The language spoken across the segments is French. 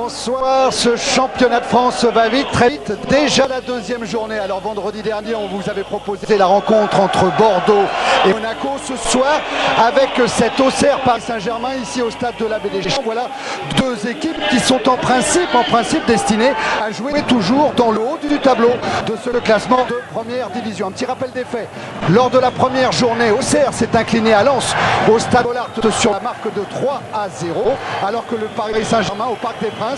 Bonsoir, ce championnat de France va vite, très vite, déjà la deuxième journée. Alors vendredi dernier, on vous avait proposé la rencontre entre Bordeaux et Monaco. Ce soir, avec cette Auxerre Paris Saint-Germain ici au stade de la Baie des Champs. Voilà deux équipes qui sont en principe destinées à jouer toujours dans le haut du tableau de ce classement de première division. Un petit rappel des faits. Lors de la première journée, Auxerre s'est incliné à Lens au stade Bollard sur la marque de 3-0, alors que le Paris Saint-Germain au Parc des Princes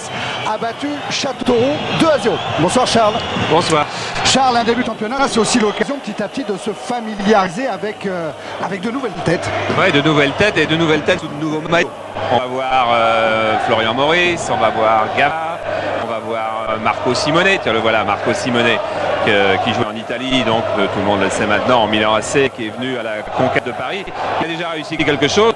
a battu Châteauroux 2-0. Bonsoir Charles. Bonsoir. Charles, un début de championnat, c'est aussi l'occasion petit à petit de se familiariser avec de nouvelles têtes. Oui, de nouvelles têtes et de nouvelles têtes ou de nouveaux maillots. On va voir Florian Maurice, on va voir Gava, on va voir Marco Simone. Tiens, le voilà, Marco Simone qui joue en Italie, donc tout le monde le sait maintenant, en Milan AC, qui est venu à la conquête de Paris, qui a déjà réussi quelque chose.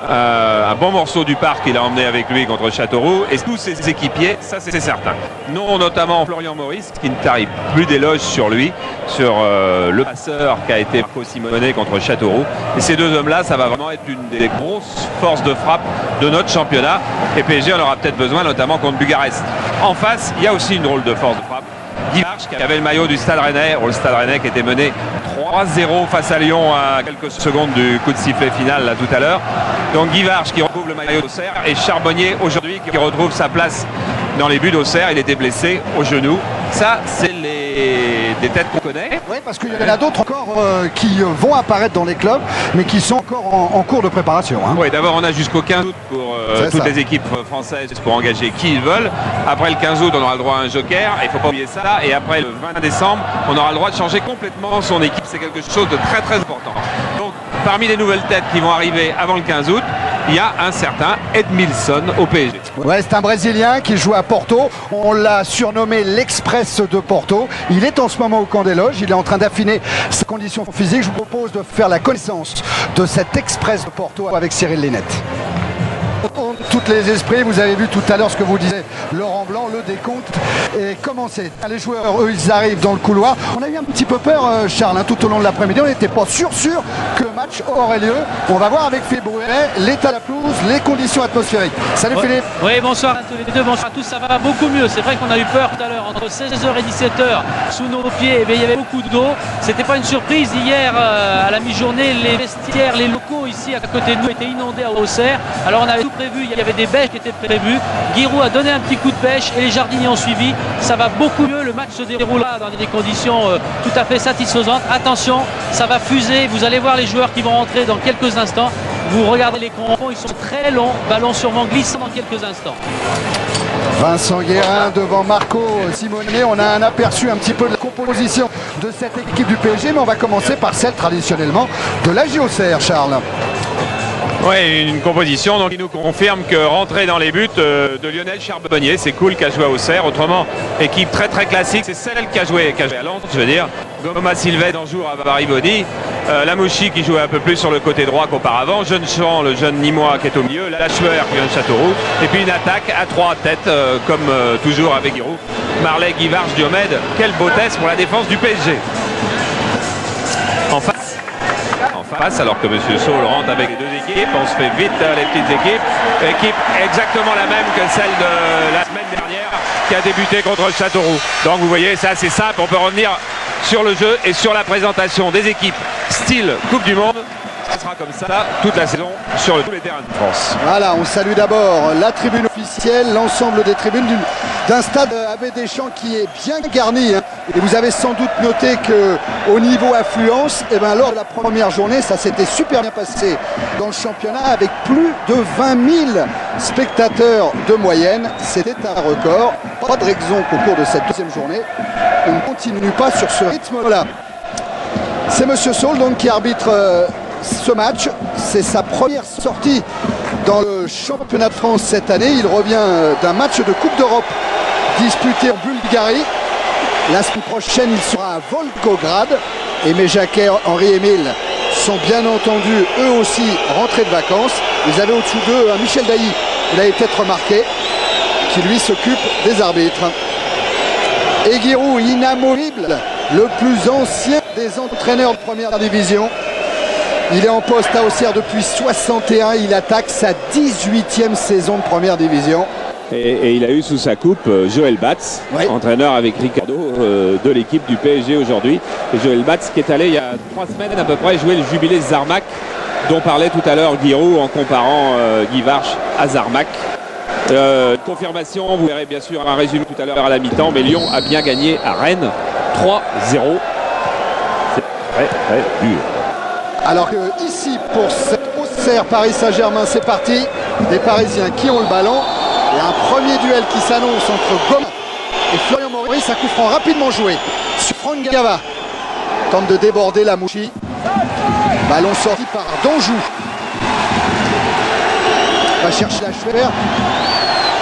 Un bon morceau du parc qu'il a emmené avec lui contre Châteauroux et tous ses équipiers, ça c'est certain. Non, notamment Florian Maurice qui ne tarit plus d'éloges sur lui, sur le passeur qu'a été Marco Simone contre Châteauroux. Et ces deux hommes-là, ça va vraiment être une des grosses forces de frappe de notre championnat. Et PSG en aura peut-être besoin, notamment contre Bucarest. En face, il y a aussi une drôle de force de frappe. Guy Varche qui avait le maillot du Stade Rennais, le Stade Rennais qui était mené 3-0 face à Lyon à quelques secondes du coup de sifflet final là tout à l'heure. Donc Guy Varche qui retrouve le maillot d'Auxerre et Charbonnier aujourd'hui qui retrouve sa place dans les buts d'Auxerre. Il était blessé au genou. Ça, c'est des têtes qu'on connaît. Oui, parce qu'il y en a d'autres encore qui vont apparaître dans les clubs, mais qui sont encore en cours de préparation. Hein. Oui, d'abord on a jusqu'au 15 août pour toutes les équipes françaises pour engager qui ils veulent. Après le 15 août, on aura le droit à un joker, il ne faut pas oublier ça. Et après le 20 décembre, on aura le droit de changer complètement son équipe. C'est quelque chose de très très important. Donc, parmi les nouvelles têtes qui vont arriver avant le 15 août, il y a un certain Edmilson au PSG. Ouais, c'est un Brésilien qui joue à Porto. On l'a surnommé l'Express de Porto. Il est en ce moment au camp des loges. Il est en train d'affiner ses conditions physiques. Je vous propose de faire la connaissance de cet Express de Porto avec Cyril Linette. Toutes les esprits, vous avez vu tout à l'heure ce que vous disait Laurent Blanc, le décompte est commencé. Les joueurs, eux, ils arrivent dans le couloir. On a eu un petit peu peur, Charles, tout au long de l'après-midi. On n'était pas sûr que le match aurait lieu. On va voir avec Philippe Brunet l'état de la pelouse, les conditions atmosphériques. Salut Philippe. Oui, bonsoir à tous les deux, bonsoir à tous. Ça va beaucoup mieux. C'est vrai qu'on a eu peur tout à l'heure. Entre 16h et 17h, sous nos pieds, il y avait beaucoup d'eau. C'était pas une surprise. Hier, à la mi-journée, les vestiaires, les locaux ici à côté de nous étaient inondés à Auxerre. Alors on avait tout prévu. Il y avait des bêches qui étaient prévues. Giroud a donné un petit coup de pêche et les jardiniers ont suivi. Ça va beaucoup mieux. Le match se déroulera dans des conditions tout à fait satisfaisantes. Attention, ça va fuser. Vous allez voir les joueurs qui vont rentrer dans quelques instants. Vous regardez les crampons, ils sont très longs. Ballon sûrement glissant dans quelques instants. Vincent Guérin devant Marco Simone. On a un aperçu un petit peu de la composition de cette équipe du PSG, mais on va commencer par celle traditionnellement de la Auxerre, Charles. Oui, une composition donc, qui nous confirme que rentrer dans les buts de Lionel Charbonnier, c'est cool qu'a joué à Auxerre. Autrement, équipe très très classique, c'est celle qui a joué à Lens, je veux dire. Goma Sylvestre en joue à Bariboni, Lamouchi qui jouait un peu plus sur le côté droit qu'auparavant, Jeune Champ, le jeune Nîmois qui est au milieu, Lachouer qui vient de Châteauroux, et puis une attaque à trois têtes, comme toujours avec Giroud. Marley, Guy Varche, Diomède, quelle beautesse pour la défense du PSG. En face, alors que M. Saul rentre avec les deux équipes, on se fait vite les petites équipes. Équipe exactement la même que celle de la semaine dernière qui a débuté contre Châteauroux. Donc vous voyez, ça c'est simple, on peut revenir sur le jeu et sur la présentation des équipes style Coupe du Monde. Ce sera comme ça toute la saison sur tous les terrains de France. Voilà, on salue d'abord la tribune officielle, l'ensemble des tribunes d'un stade à Baie des Champs qui est bien garni. Hein. Et vous avez sans doute noté qu'au niveau affluence, lors de la première journée, ça s'était super bien passé dans le championnat avec plus de 20 000 spectateurs de moyenne. C'était un record. Pas de raison qu'au cours de cette deuxième journée, on ne continue pas sur ce rythme-là. C'est M. Saul donc qui arbitre ce match. C'est sa première sortie dans le championnat de France cette année. Il revient d'un match de Coupe d'Europe disputé en Bulgarie. La semaine prochaine, il sera à Volgograd. Aimé Jacquet, Henri-Émile sont bien entendu eux aussi rentrés de vacances. Ils avaient au-dessous d'eux un Michel Dailly, vous l'avez peut-être remarqué, qui lui s'occupe des arbitres. Et Giroud, inamovible, le plus ancien des entraîneurs de première division. Il est en poste à Auxerre depuis 61. Il attaque sa 18e saison de première division. Et il a eu sous sa coupe Joël Batz, entraîneur avec Ricardo de l'équipe du PSG aujourd'hui. Et Joël Batz qui est allé il y a 3 semaines à peu près jouer le jubilé Zarmac dont parlait tout à l'heure Giroud en comparant Guy Varche à Zarmac. Confirmation, vous verrez bien sûr un résumé tout à l'heure à la mi-temps, mais Lyon a bien gagné à Rennes 3-0. C'est très très dur. Alors que ici pour cette Auxerre Paris Saint-Germain, c'est parti. Des Parisiens qui ont le ballon. Et un premier duel qui s'annonce entre Goma et Florian Maurice. Un coup franc rapidement joué sur Franck Gava. Tente de déborder la Mouchi. Ballon sorti par Danjou. Va chercher Lachuer.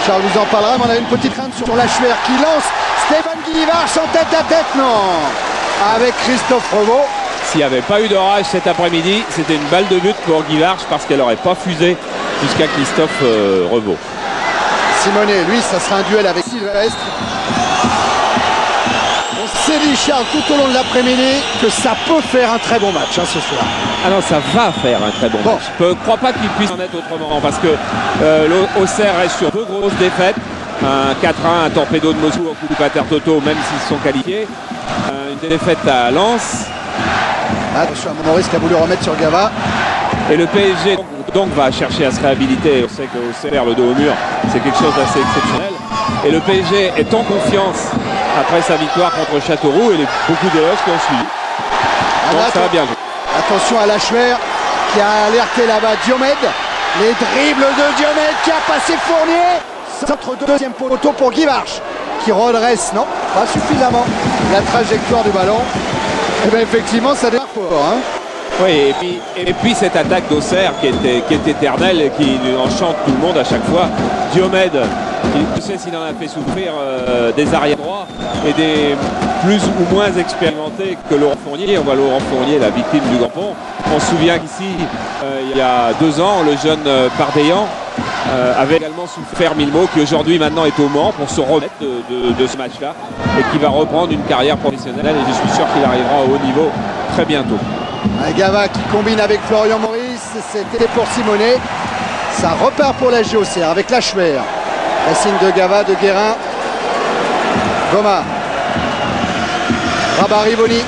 Charles vous en parlera, mais on a une petite crainte sur Lachuer qui lance. Stéphane Guivarch en tête à tête, non. Avec Christophe Revaux. S'il n'y avait pas eu d'orage cet après-midi, c'était une balle de but pour Guivarch parce qu'elle n'aurait pas fusé jusqu'à Christophe Revaux. Simonet, lui, ça sera un duel avec Sylvestre. On s'est dit, Charles, tout au long de l'après-midi, que ça peut faire un très bon match ce soir. Ah non, ça va faire un très bon match. Je ne crois pas qu'il puisse en être autrement parce que l'Auxerre reste sur 2 grosses défaites. Un 4-1, un torpedo de Moscou au coup du pater Toto, même s'ils sont qualifiés. Une défaite à Lens. Attention à Maurice qui a voulu remettre sur Gava. Et le PSG donc va chercher à se réhabiliter. On sait qu'Auxerre, le dos au mur, c'est quelque chose d'assez exceptionnel. Et le PSG est en confiance après sa victoire contre Châteauroux et beaucoup d'erreurs qui ont suivi. Donc ça va bien jouer. Attention à Lachuer qui a alerté là-bas Diomède. Les dribbles de Diomède qui a passé Fournier. Centre deuxième poteau pour Guivarch qui redresse, non, pas suffisamment la trajectoire du ballon. Et bien effectivement ça démarre fort. Oui, et puis cette attaque d'Auxerre qui est éternelle et qui enchante tout le monde à chaque fois. Diomède, tu sais s'il en a fait souffrir des arrières droits et des plus ou moins expérimentés que Laurent Fournier. On voit Laurent Fournier, la victime du Gampon. On se souvient qu'ici, il y a 2 ans, le jeune Pardéan avait également souffert Milmo, qui aujourd'hui maintenant est au Mans pour se remettre de ce match-là et qui va reprendre une carrière professionnelle et je suis sûr qu'il arrivera au haut niveau très bientôt. Gava qui combine avec Florian Maurice, c'était pour Simonet. Ça repart pour la Auxerre avec Lachuer. La signe de Gava, de Guérin. Goma. Rabat Rivoni.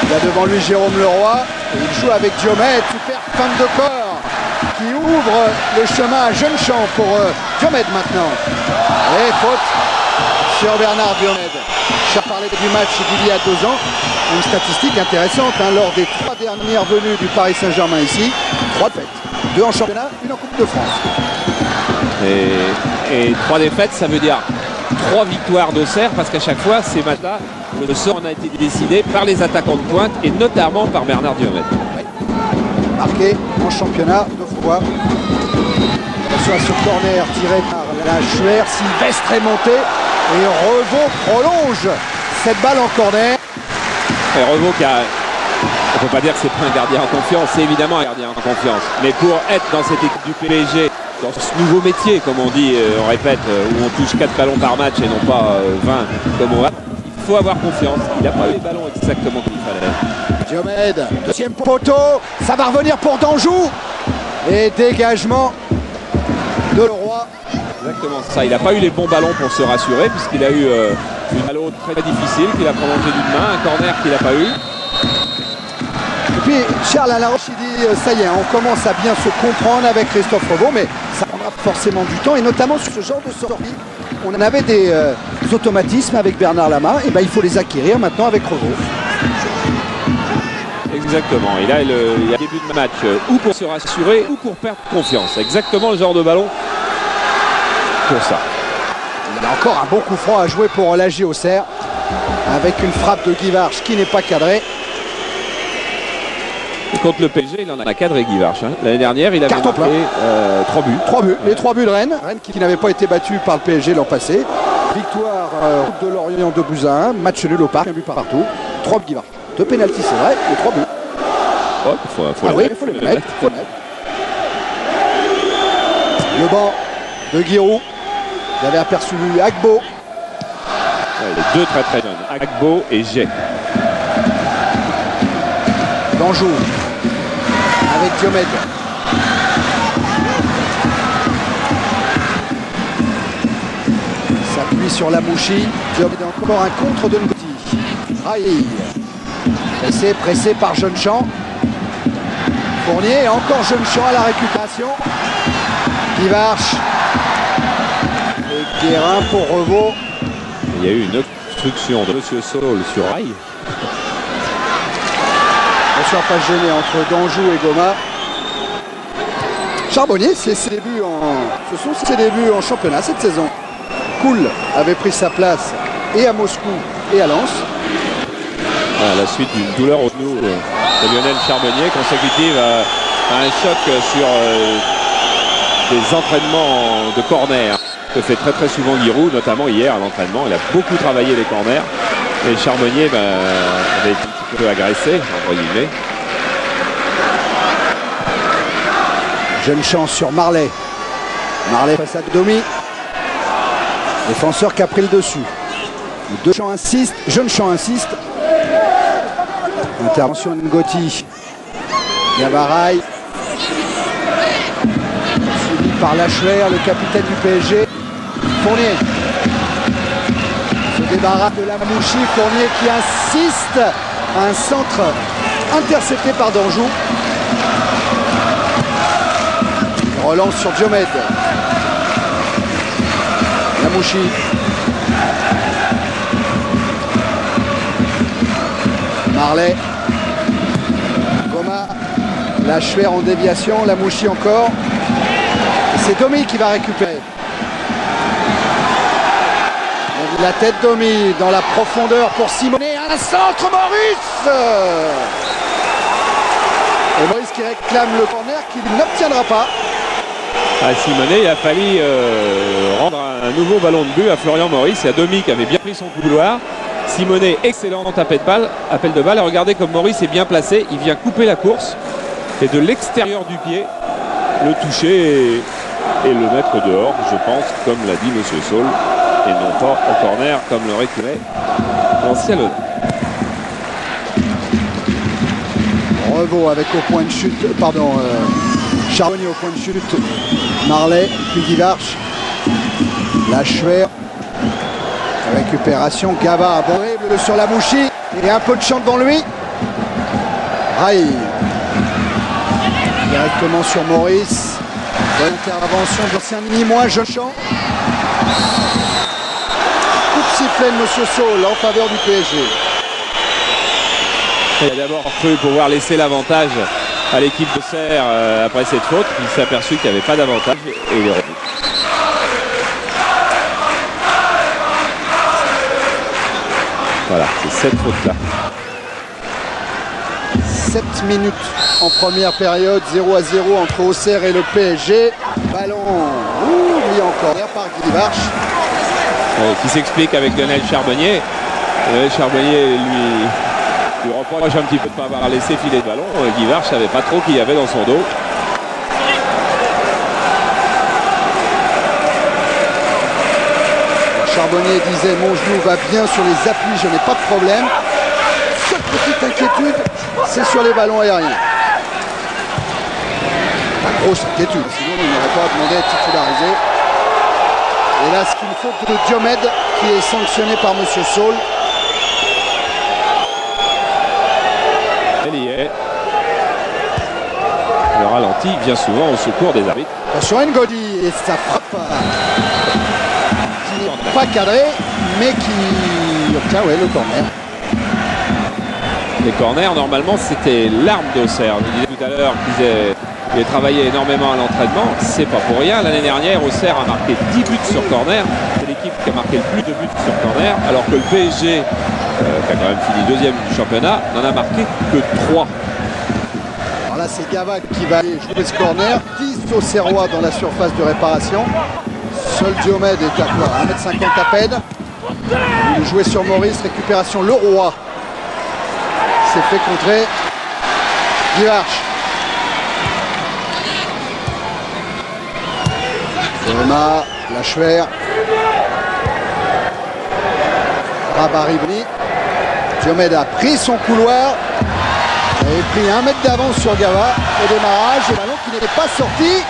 Il a devant lui Jérôme Leroy. Et il joue avec Diomède. Super feinte de corps qui ouvre le chemin à Jeune-Champ pour Diomède maintenant. Et faute sur Bernard Diomède. Je parlais du match d'il y a 2 ans. Une statistique intéressante lors des 3 dernières venues du Paris Saint-Germain ici. 3 défaites. 2 en championnat, 1 en Coupe de France. Et 3 défaites, ça veut dire 3 victoires d'Auxerre parce qu'à chaque fois, ces matchs-là, le sort en a été décidé par les attaquants de pointe et notamment par Bernard Diomède. Ouais. Marqué en championnat 2 fois. Attention à ce corner tiré par Lachuer. Sylvestre est monté et Revaux prolonge cette balle en corner. Et Revaux qui a... On ne peut pas dire que c'est pas un gardien en confiance, c'est évidemment un gardien en confiance. Mais pour être dans cette équipe du PSG, dans ce nouveau métier, comme on dit, on répète, où on touche 4 ballons par match et non pas 20 comme on va, il faut avoir confiance. Il n'a pas eu les ballons exactement qu'il fallait. Diomède, deuxième poteau, ça va revenir pour Danjou. Et dégagement de Leroy. Exactement ça, il n'a pas eu les bons ballons pour se rassurer, puisqu'il a eu une balle très difficile qu'il a prolongé d'une main, un corner qu'il n'a pas eu. Et puis Charles Alaroche, il dit ça y est, on commence à bien se comprendre avec Christophe Revaux, mais ça prendra forcément du temps et notamment sur ce genre de sortie. On en avait des automatismes avec Bernard Lama, et ben il faut les acquérir maintenant avec Revaux. Exactement, et là il y a début de match ou pour se rassurer ou pour perdre confiance. Exactement le genre de ballon pour ça. Il y a encore un bon coup franc à jouer pour la Auxerre avec une frappe de Guivarch qui n'est pas cadrée. Et contre le PSG, il en a cadré Guivarch. L'année dernière, il avait marqué 3 buts. 3 buts, les 3 buts de Rennes. Rennes qui n'avait pas été battu par le PSG l'an passé. Victoire de Lorient 2-1, match nul au parc, un but partout. 3 buts Guivarch. 2 pénaltys, c'est vrai, et 3 buts. Ouais, faut les mettre. Le banc de Giroud. Vous avez aperçu Agbo. Ouais, les 2 très jeunes, Agbo et Jay. Danjou avec Diomède. repli sur Lamouchi. Diomède encore un contre de Ngoti. Raï. Pressé par Jeune-Champ. Fournier et encore Jeune-Champ à la récupération. Guivarch. Et Guérin pour Revaux. Il y a eu une obstruction de Monsieur Saul sur Rail. Attention à pas se gêner entre Danjou et Goma. Charbonnier, ce sont ses débuts en championnat cette saison. Koul avait pris sa place et à Moscou et à Lens. À la suite d'une douleur au genou de Lionel Charbonnier, consécutive à un choc sur des entraînements de corner que fait très souvent Giroud, notamment hier à l'entraînement. Il a beaucoup travaillé les corners et Charbonnier avait été un petit peu agressé, entre guillemets. Jeune chance sur Marley. Marley face à Domi. Défenseur qui a pris le dessus. Deux champs insiste, Jeune Champ insiste. Intervention de Ngoti. Gavaray. Suivi par Lachuer, le capitaine du PSG. Fournier. Se débarrasse de Lamouchi. Fournier qui insiste. Un centre intercepté par Danjou. Relance sur Diomède. Lamouchi. Marley. Goma. Lachuer en déviation. Lamouchi encore. Et c'est Domi qui va récupérer. La tête Domi dans la profondeur pour Simonet. Un centre Maurice. Et Maurice qui réclame le corner qu'il n'obtiendra pas. À Simonet, il a fallu rendre un nouveau ballon de but à Florian Maurice et à Domi qui avait bien pris son couloir. Simonet, excellent appel de balle. Et regardez comme Maurice est bien placé. Il vient couper la course et de l'extérieur du pied le toucher et le mettre dehors, je pense, comme l'a dit Monsieur Saul, et non pas au corner comme le réclamait l'ancien Lodin. Revaux avec au point de chute, Charbonnier au point de chute, Marley, puis Guivarch, Lachuer, récupération, Gava, horrible sur Lamouchi, et un peu de champ devant lui. Raï, directement sur Maurice, bonne intervention de l'ancien Nîmois, Jeune Champ. Coup de sifflet de Monsieur Saul en faveur du PSG. Il a d'abord cru pouvoir laisser l'avantage à l'équipe de Serre après cette faute. Il s'est aperçu qu'il n'y avait pas d'avantage et il est revenu. Voilà, c'est cette faute-là. 7 minutes en première période, 0-0 entre Auxerre et le PSG. Ballon, mis en corner par Guivarch. Qui s'explique avec Lionel Charbonnier. Lionel Charbonnier lui reproche un petit peu de ne pas avoir laissé filer le ballon. Guivarch ne savait pas trop qui y avait dans son dos. Charbonnier disait mon genou va bien sur les appuis, je n'ai pas de problème. Seule petite inquiétude, c'est sur les ballons aériens. Pas grosse inquiétude, sinon il n'aurait pas demandé à être titularisé. Et là c'est une faute de Diomède qui est sanctionnée par Monsieur Saul. Elle y est. Le ralenti vient souvent au secours des arbitres. Attention Ngodi et sa frappe qui n'est pas cadrée mais qui obtient le corner. Les corners, normalement, c'était l'arme d'Auxerre. Je disais tout à l'heure qu'il travaillé énormément à l'entraînement. C'est pas pour rien. L'année dernière, Auxerre a marqué 10 buts sur corner. C'est l'équipe qui a marqué le plus de buts sur corner, alors que le PSG, qui a quand même fini deuxième du championnat, n'en a marqué que 3. Alors là, c'est Gava qui va aller jouer ce corner. 10 Auxerrois dans la surface de réparation. Seul Diomède est à quoi, 1m50 à peine. Il jouait sur Maurice, récupération Leroy. C'est fait contrer. Guivarch. Goma, Lachuer. Rabaribni. Diomède a pris son couloir. Il avait pris 1 mètre d'avance sur Gava au démarrage. Le ballon qui n'était pas sorti.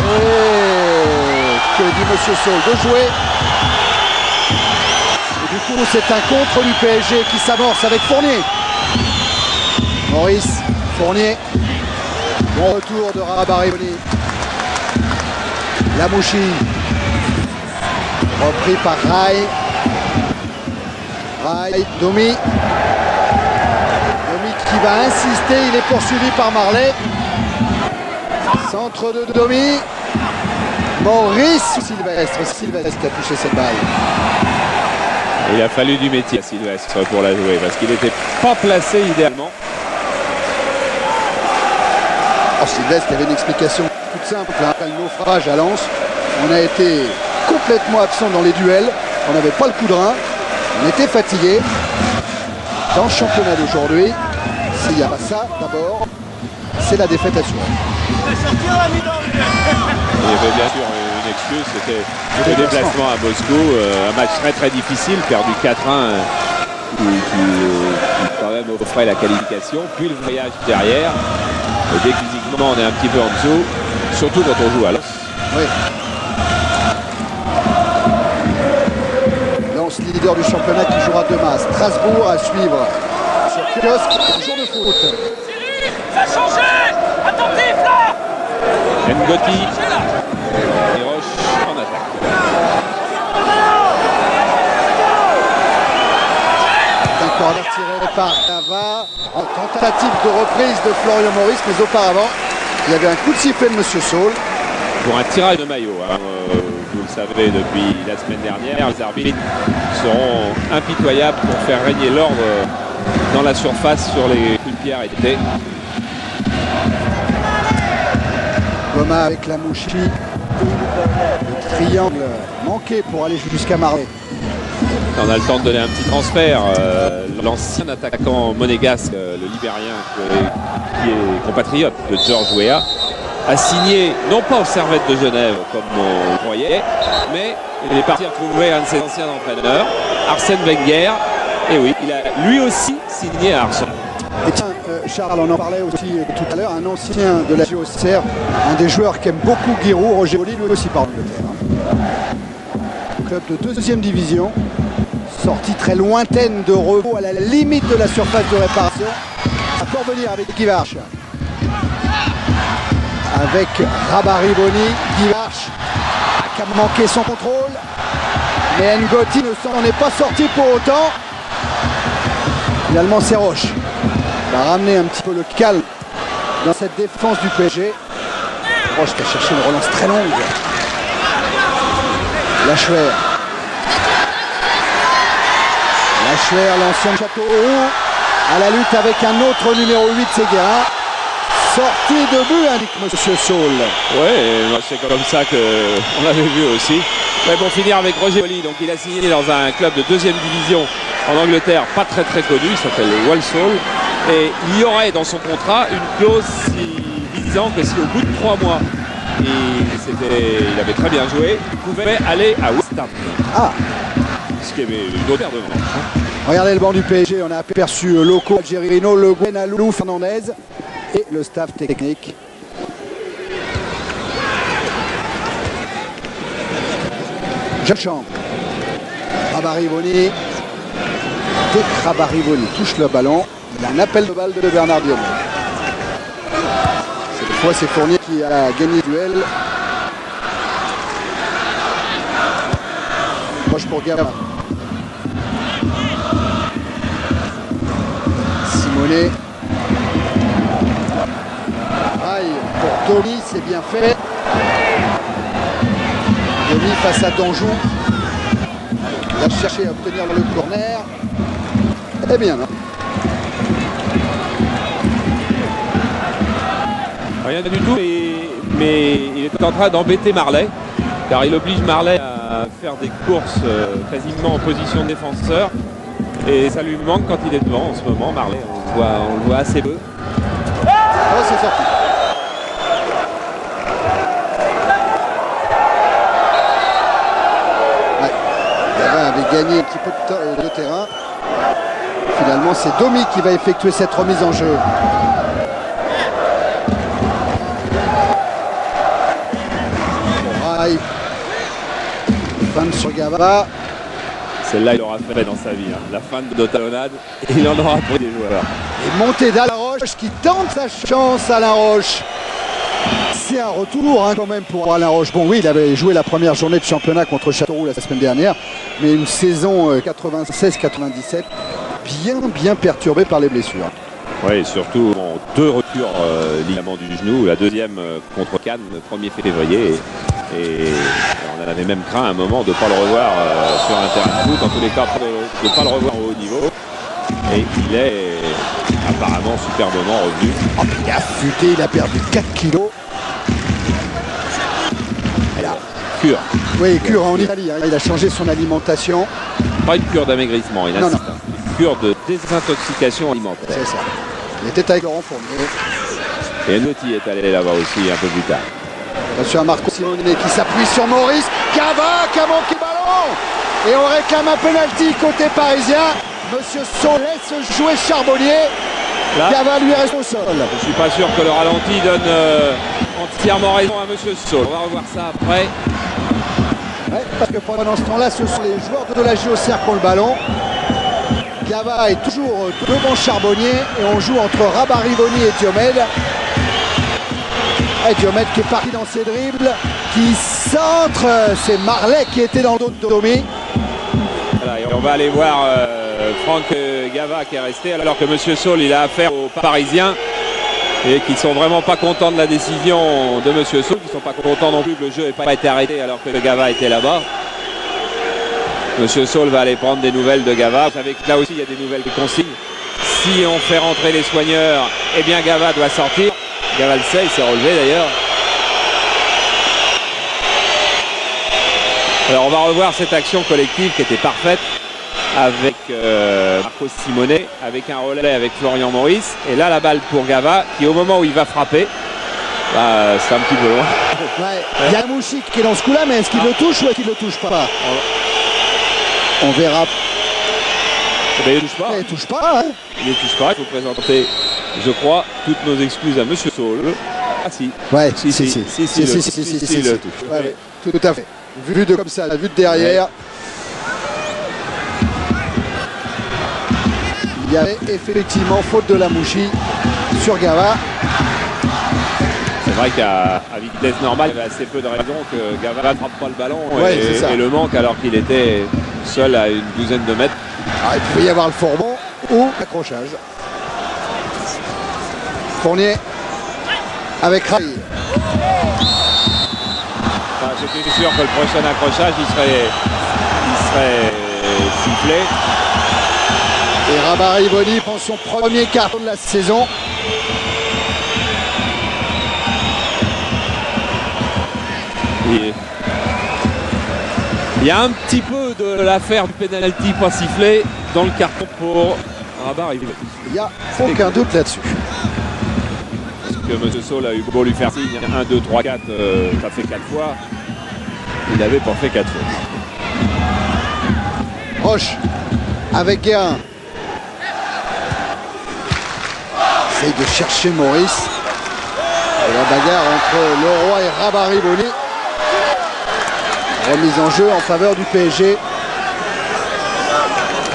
Et que dit Monsieur Saul de jouer coup, c'est un contre du PSG qui s'amorce avec Fournier. Maurice, Fournier. Bon retour de Rabariboni. Lamouchi. Repris par Rai. Rai, Domi. Domi qui va insister, il est poursuivi par Marley. Centre de Domi. Maurice Sylvestre qui a touché cette balle. Il a fallu du métier à Sylvestre pour la jouer parce qu'il n'était pas placé idéalement. Oh, Sylvestre, il y avait une explication toute simple. Après le naufrage à Lens, on a été complètement absent dans les duels. On n'avait pas le coup de rein. On était fatigué. Dans le championnat d'aujourd'hui, s'il n'y a pas ça, d'abord, c'est la défaite assurée. Il y avait bien sûr une excuse, c'était le déplacement à Moscou, un match très difficile, perdu 4-1, qui quand même offrait la qualification, puis le voyage derrière. Et dès que physiquement on est un petit peu en dessous, surtout quand on joue à Lens. Oui. Lens, leader du championnat qui jouera demain à Strasbourg, à suivre sur kiosque, jour de foot. Ça a changé. Attentif là. Ngoti et Roche en attaque. Un corner tiré par Nava. En tentative de reprise de Florian Maurice, mais auparavant, il y avait un coup de sifflet de Monsieur Saul. Pour un tirage de maillot, hein. Vous le savez depuis la semaine dernière, les arbitres seront impitoyables pour faire régner l'ordre dans la surface sur les coups de pied arrêtés. Goma avec la Mouchi. Le triangle manqué pour aller jusqu'à Marley. On a le temps de donner un petit transfert. L'ancien attaquant monégasque, le Libérien, qui est compatriote de Georges Weah, a signé, non pas au Servette de Genève comme on croyait, mais il est parti retrouver un de ses anciens entraîneurs, Arsène Wenger. Et oui, il a lui aussi signé à Arsenal. Et tiens, Charles, on en parlait aussi tout à l'heure, un ancien de la JOCR, un des joueurs qui aime beaucoup Giroud, Roger Oli, lui aussi par Angleterre. Club de deuxième division, sortie très lointaine de Revaux à la limite de la surface de réparation. À Port-Venir avec Guivarch. Avec Rabariboni, Guivarch qui a manqué son contrôle. Mais Ngoti ne s'en est pas sorti pour autant. Finalement, c'est Roche. Il va ramener un petit peu le calme dans cette défense du PSG. Roche qui a cherché une relance très longue. Lachuer. Lachuer, l'ancien Châteauroux, à la lutte avec un autre numéro 8, Séguérin. Sortie de but, indique Monsieur Saul. Ouais, c'est comme ça qu'on l'avait vu aussi. Ouais, pour finir avec Roger Oli, donc il a signé dans un club de deuxième division en Angleterre, pas très connu, il s'appelle Walsall. Et il y aurait dans son contrat une clause disant que si au bout de 3 mois, il avait très bien joué, il pouvait aller à West Ham. Ah. Ce qui est une autre paire de manches. Regardez le banc du PSG, on a aperçu Loco, Algerino, Le Guen, Alou, Fernandez et le staff technique. Jean Rabariboni. Dès que Rabariboni touche le ballon, il a un appel de balle de Bernard Diomé. Cette fois, c'est Fournier qui a gagné le duel. Proche pour Gama. Simonet. Aïe pour Domi, c'est bien fait. Domi face à Danjou. Il a cherché à obtenir le corner. Eh bien, non. Rien du tout, mais il est en train d'embêter Marley, car il oblige Marley à faire des courses quasiment en position de défenseur. Et ça lui manque quand il est devant en ce moment, Marley. On le voit assez peu. Oh, c'est sorti. Ouais. Gavin avait gagné un petit peu de terrain. Finalement, c'est Domi qui va effectuer cette remise en jeu. Fin sur Gava. Celle-là, il aura fait dans sa vie. Hein. La fin de talonnade, il en aura pour des joueurs. Et montée d'Alain Roche qui tente sa chance. Alain Roche. C'est un retour hein, quand même pour Alain Roche. Bon oui, il avait joué la première journée de championnat contre Châteauroux la semaine dernière, mais une saison 96-97 bien perturbée par les blessures. Oui, surtout bon, 2 ruptures ligaments du genou, la deuxième contre Cannes le 1er février. Et on en avait même craint à un moment de ne pas le revoir sur un terrain de foot, en tous les cas de ne pas le revoir au haut niveau. Et il est apparemment superbement revenu. Oh, il a affûté, il a perdu 4 kilos. Cure. Oui, cure en Italie, hein. Il a changé son alimentation. Pas une cure d'amaigrissement, il insiste. Non. Une cure de désintoxication alimentaire. C'est ça. Il était avec Laurent Fournier. Et Notti est allé là-bas aussi un peu plus tard. Attention à Marco Simone qui s'appuie sur Maurice. Gava qui a manqué le ballon. Et on réclame un penalty côté parisien. Monsieur Saul laisse jouer Charbonnier. Là, Gava lui reste au sol. Je ne suis pas sûr que le ralenti donne entièrement raison à Monsieur Saul. On va revoir ça après. Ouais, parce que pendant ce temps-là, ce sont les joueurs de la JOCR qui ont le ballon. Gava est toujours devant Charbonnier et on joue entre Rabat-Rivoni et Diomède. Et Diomède qui est parti dans ses dribbles, qui centre, c'est Marlet qui était dans le dos de Domi. Voilà, et on va aller voir Franck Gava qui est resté alors que Monsieur Saul il a affaire aux Parisiens et qui sont vraiment pas contents de la décision de Monsieur Saul, qui sont pas contents non plus que le jeu n'ait pas été arrêté alors que Gava était là-bas. Monsieur Saul va aller prendre des nouvelles de Gava. Vous savez que là aussi il y a des nouvelles consignes. Si on fait rentrer les soigneurs, eh bien Gava doit sortir. Gava le sait, il s'est relevé d'ailleurs. Alors on va revoir cette action collective qui était parfaite avec Marco Simone, avec un relais avec Florian Maurice. Et là la balle pour Gava qui au moment où il va frapper, bah, c'est un petit peu loin. Ouais. Il y a Mouchik qui est dans ce coup-là, mais est-ce qu'il le touche ou est-ce qu'il ne le touche pas? On verra. Il ne touche pas. Il ne touche pas. Hein. Il ne touche pas. Il faut présenter, je crois, toutes nos excuses à Monsieur Saul. Ah si. Ouais. Si, le touche. Ouais, tout à fait. Vu de comme ça, vu de derrière. Ouais. Il y avait effectivement faute de la Mouchi sur Gava. C'est vrai qu'à vitesse normale, il y avait assez peu de raisons que Gava n'attrape pas le ballon et le manque alors qu'il était seul à une douzaine de mètres. Ah, il pouvait y avoir le fourmont ou l'accrochage. Fournier avec Rai. Enfin, j'étais sûr que le prochain accrochage, il serait sifflé. Et Rabat-Rivoni prend son premier carton de la saison. Il y a un petit peu de l'affaire du pénalty pas sifflé dans le carton pour Rabat-Rivoni. Il n'y a aucun doute là-dessus. Parce que M. Saul a eu beau lui faire signe 1, 2, 3, 4, ça fait 4 fois. Il n'avait pas fait 4 fois. Roche avec Guérin. Essaye de chercher Maurice. Et la bagarre entre Leroy et Rabat-Rivoni. Remise en jeu en faveur du PSG.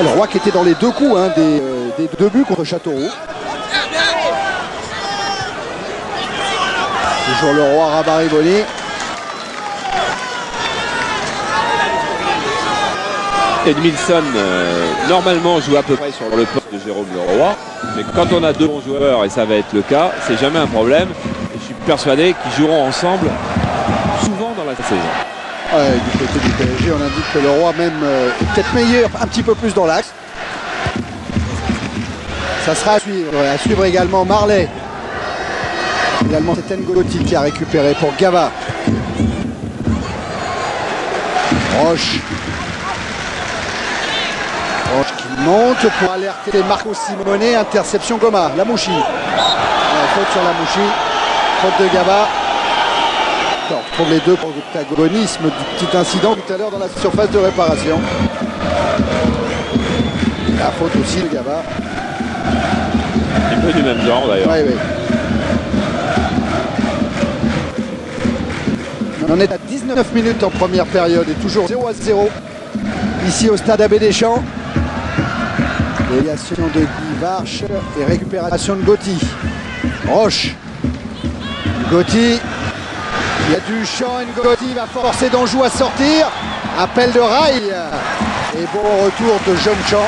Leroy qui était dans les deux coups hein, des deux buts contre Châteauroux. Toujours Leroy, Rabat-Rivoni. Edmilson normalement joue à peu près sur le poste de Jérôme Leroy, mais quand on a deux bons joueurs, et ça va être le cas, c'est jamais un problème. Et je suis persuadé qu'ils joueront ensemble souvent dans la saison. Ouais, du côté du PSG, on indique que Leroy même est peut-être meilleur, un petit peu plus dans l'axe. Ça sera à suivre. À suivre également Marlet. Également c'est N'Goti qui a récupéré pour Gava. Roche. Roche qui monte pour alerter Marco Simone. Interception Goma. Lamouchi. Faute sur Lamouchi. Faute de Gava. On retrouve les deux protagonismes du petit incident tout à l'heure dans la surface de réparation. La faute aussi de Gava. Un peu du même genre d'ailleurs. Oui, oui. On est à 19 minutes en première période et toujours 0-0. ici au stade Abbé Deschamps. Déviation de Guy Varche et récupération de Gotti. Roche. Gotti. Il y a du champ. Gotti va forcer Danjou à sortir. Appel de rail. Et bon retour de Jean-Champ.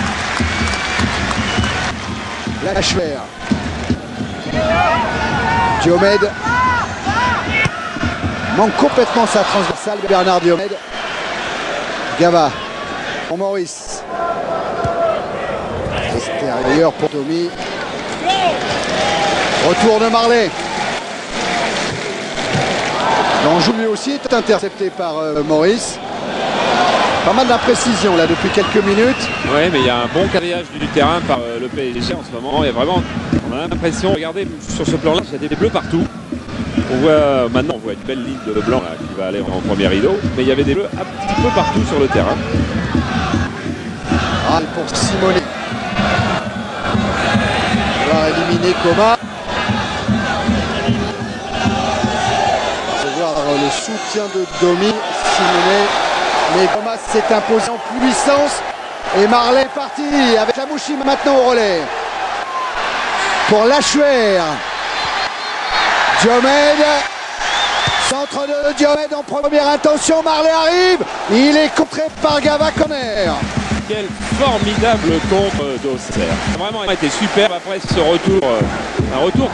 Lachuer. Diomède. Manque complètement sa transversale. Bernard Diomède. Gava. Pour Maurice. Extérieur pour Domi. Retour de Marley. Danjou lui aussi est intercepté par Maurice. Pas mal d'imprécision là depuis quelques minutes. Oui, mais il y a un bon quadrillage du terrain par le PSG en ce moment. Il y a vraiment, on a l'impression, regardez sur ce plan-là, il y a des bleus partout. On voit maintenant, on voit une belle ligne de blanc là, qui va aller en premier rideau, mais il y avait des bleus un petit peu partout sur le terrain. Ah, pour Simonet. On va éliminer Coma. On va voir le soutien de Domi, Simonet. Mais Coma s'est imposé en puissance. Et Marley est parti avec la Mouchi maintenant au relais. Pour Lachuer. Diomède. Centre de Diomède en première intention. Marley arrive. Il est contré par Gava Conner. Quel formidable contre d'Auxerre. Vraiment été super après ce retour. Un retour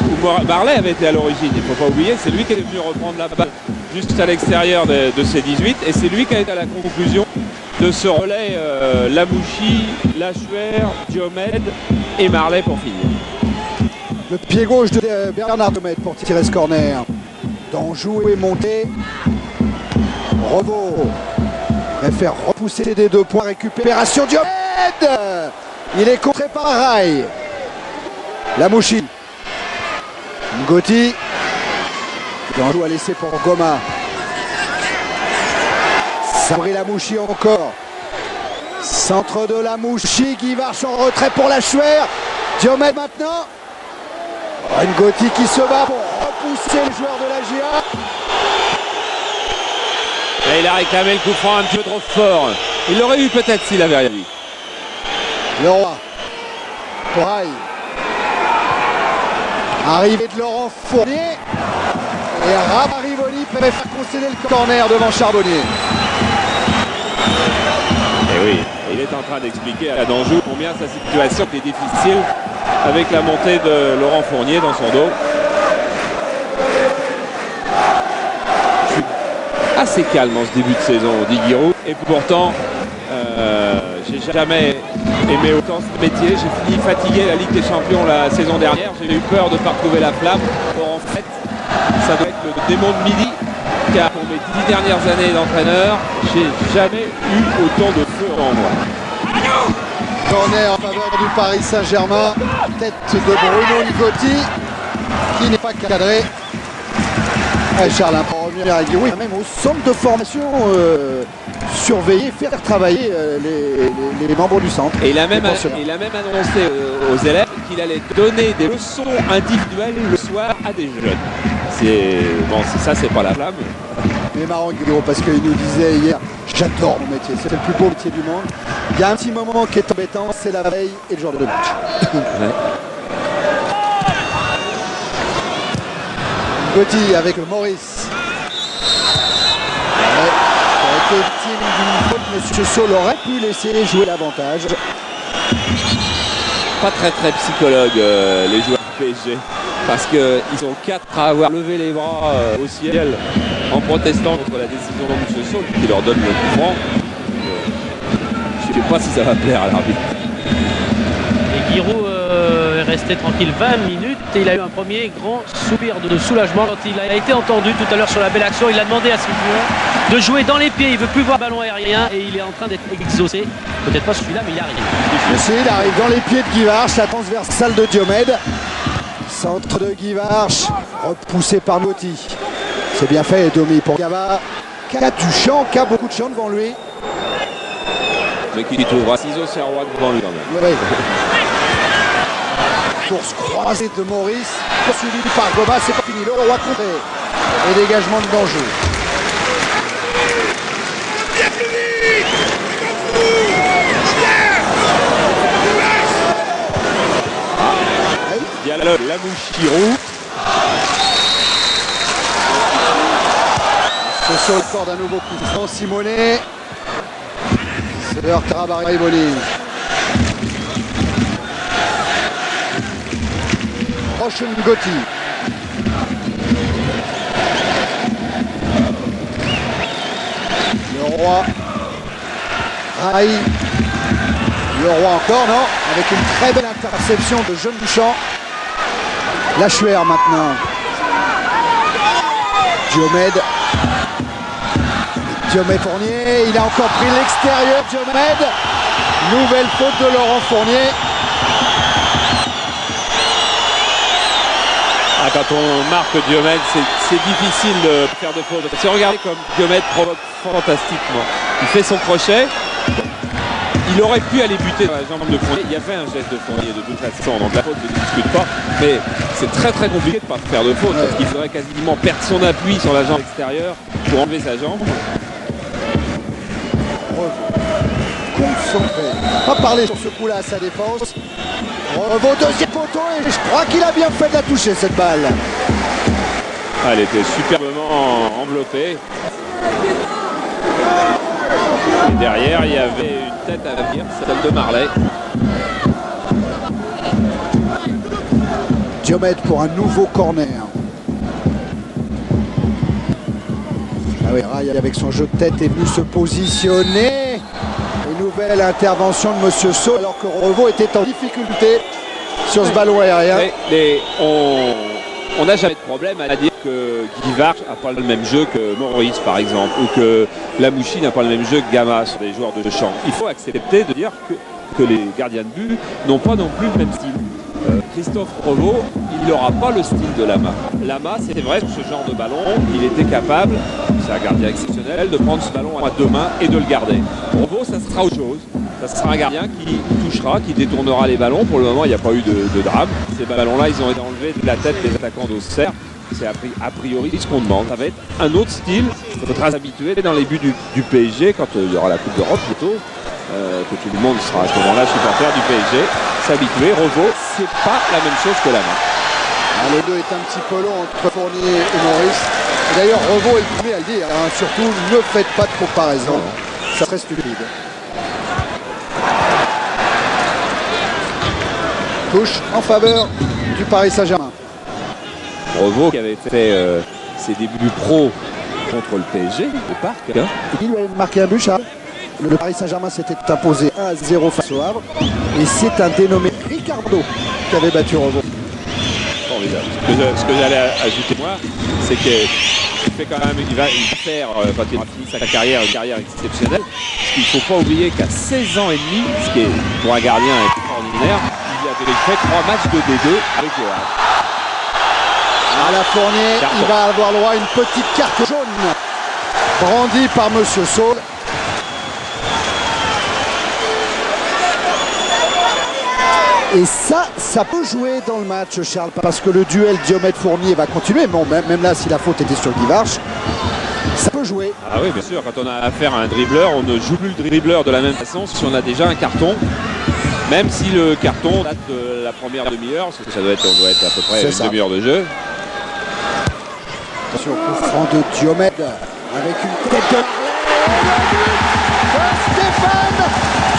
où Marley avait été à l'origine. Il ne faut pas oublier, c'est lui qui est venu reprendre la balle juste à l'extérieur de ses 18. Et c'est lui qui a été à la conclusion de ce relais Lamouchi, Lachuer, Diomède et Marley pour finir. Le pied gauche de Bernard Diomède pour tirer ce corner. Danjou est monté. Robot préfère repousser des 2 points. Récupération Diomède. Il est contré par Rail. Lamouchi. Gotti. Danjou a laissé pour Goma. Sabri Lamouchi encore. Centre de Lamouchi. Guy Varche en retrait pour Lachuer. Diomède maintenant. Gotti qui se bat pour repousser les joueurs de la GIA. Et il a réclamé le coup franc un petit peu trop fort. Il l'aurait eu peut-être s'il avait rien dit. Leroy. Pour Rail. Arrivée de Laurent Fournier. Et Rivoli préfère concéder le corner devant Charbonnier. Et oui, il est en train d'expliquer à Danjou combien sa situation est difficile avec la montée de Laurent Fournier dans son dos. Je suis assez calme en ce début de saison, dit Giroud. Et pourtant, j'ai jamais aimé autant ce métier. J'ai fini fatigué la Ligue des Champions la saison dernière. J'ai eu peur de ne pas retrouver la flamme. Or, en fait, ça doit être le démon de midi. Car pour mes 10 dernières années d'entraîneur, j'ai jamais eu autant de feu en moi. Corner en faveur du Paris Saint-Germain. Tête de Bruno Gotti qui n'est pas cadré. Et Charles pour revenir avec Giroud. Même au centre de formation, surveiller, faire travailler les membres du centre. Et il a même annoncé aux élèves qu'il allait donner des leçons individuelles le soir à des jeunes. Ça, c'est pas la flamme. Mais marrant Giroud parce qu'il nous disait hier, j'adore mon métier, c'est le plus beau métier du monde. Il y a un petit moment qui est embêtant, c'est la veille et le jour de match. Ouais. Gotti avec Maurice. Ouais, ça a été victime d'une faute, Monsieur Saul aurait pu laisser jouer l'avantage. Pas très psychologue les joueurs du PSG. Parce qu'ils sont 4 à avoir levé les bras au ciel en protestant contre la décision de M. Saul qui leur donne le coup franc. Je ne sais pas si ça va plaire à l'arbitre. Et Giroud est resté tranquille 20 minutes et il a eu un premier grand soupir de soulagement quand il a été entendu tout à l'heure sur la belle action. Il a demandé à ses joueurs de jouer dans les pieds, il ne veut plus voir ballon aérien et il est en train d'être exaucé. Peut-être pas celui-là, mais il arrive. Il arrive dans les pieds de Guy Varche, la transversale de Diomède. Centre de Guy Varche, repoussé par Gotti. C'est bien fait, et Domi pour Gava. Qui a du champ, qui a beaucoup de champ devant lui. Mais qui trouvera ciseaux serrois devant lui quand même. Oui. Course croisée de Maurice, poursuivi par Goma, c'est pas fini. Le roi contré. Et dégagement de Danjou. dialogue Lamouche-Giroud. C'est sur le corps d'un nouveau coup franc. Simonet se heurtera Bariboli. Proche Ngotti. Le Roi. Rai. Le Roi encore, non? Avec une très belle interception de Jeune-Champ. Lachuer maintenant. Diomède. Diomède Fournier, il a encore pris l'extérieur. Diomède. Nouvelle faute de Laurent Fournier. Ah, quand on marque Diomède, c'est difficile de faire de faute. Si vous regardez comme Diomède provoque fantastiquement. Il fait son crochet. Il aurait pu aller buter dans la jambe de Fournier. Il y avait un geste de Fournier de toute façon, donc la faute ne discute pas. Mais c'est très très compliqué de ne pas faire de faute, parce qu'il faudrait quasiment perdre son appui sur la jambe extérieure pour enlever sa jambe. Concentré. Pas parler sur ce coup-là à sa défense. Revaux, deuxième poteau, et je crois qu'il a bien fait de la toucher cette balle. Ah, elle était superbement enveloppée. Et derrière, il y avait une tête à venir, celle de Marley. Diomède pour un nouveau corner. Ah oui, Rai avec son jeu de tête est venu se positionner. Une nouvelle intervention de Monsieur Saul alors que Revaux était en difficulté sur ce ballon aérien. On n'a jamais de problème à dire que Guivard n'a pas le même jeu que Maurice par exemple, ou que Lamouchi n'a pas le même jeu que Gamma sur des joueurs de champ. Il faut accepter de dire que les gardiens de but n'ont pas non plus le même style. Christophe Revaux, il n'aura pas le style de Lama. Lama, c'est vrai, sur ce genre de ballon, il était capable, c'est un gardien exceptionnel, de prendre ce ballon à deux mains et de le garder. Revaux, ça sera autre chose. Ça sera un gardien qui touchera, qui détournera les ballons. Pour le moment, il n'y a pas eu de drame. Ces ballons-là, ils ont été enlevés de la tête des attaquants d'Auxerre. C'est a priori ce qu'on demande. Ça va être un autre style. Il faudra s'habituer dans les buts du PSG quand il y aura la Coupe d'Europe plutôt. Que tout le monde sera à ce moment-là supporter du PSG. S'habituer. Revaux, c'est pas la même chose que Lama. Le 2 est un petit peu long entre Fournier et Maurice. D'ailleurs, Revaux est le premier à le dire. Surtout, ne faites pas de comparaison. Ça serait stupide. Touche en faveur du Paris Saint-Germain. Revaux qui avait fait ses débuts pro contre le PSG au Parc. Il lui a marqué un but, Charles. Le Paris Saint-Germain s'était imposé 1-0 face au Havre. Et c'est un dénommé Ricardo qui avait battu Revaux. Ce que j'allais ajouter moi, c'est qu'il fait quand même, il va faire, quand il aura fini sa carrière, une carrière exceptionnelle. Il ne faut pas oublier qu'à 16 ans et demi, ce qui est pour un gardien extraordinaire, il fait 3 matchs de D2 avec le Havre. À la Fournier, il va avoir le droit à une petite carte jaune brandie par Monsieur Saul. Et ça peut jouer dans le match, Charles, parce que le duel Diomède-Fournier va continuer. Bon, même là, si la faute était sur Guivarch, ça peut jouer. Ah oui, bien sûr, quand on a affaire à un dribbleur, on ne joue plus le dribbleur de la même façon si on a déjà un carton. Même si le carton date de la première demi-heure, parce que ça doit être à peu près une demi-heure de jeu. Attention, coup franc de Diomède avec une tête de Stéphane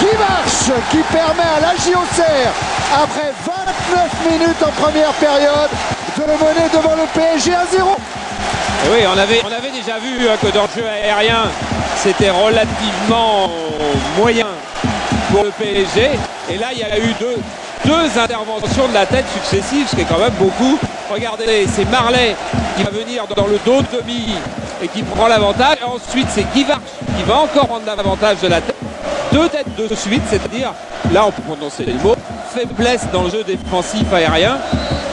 Guivarch qui permet à la Auxerre, après 29 minutes en première période, de mener devant le PSG 1-0. Et oui, on avait déjà vu que dans le jeu aérien, c'était relativement moyen pour le PSG. Et là, il y a eu deux interventions de la tête successives, ce qui est quand même beaucoup. Regardez, c'est Marley qui va venir dans le dos de demi et qui prend l'avantage. Et ensuite, c'est Guivarch qui va encore prendre l'avantage de la tête. 2 têtes de suite, c'est-à-dire, là on peut prononcer les mots, faiblesse dans le jeu défensif aérien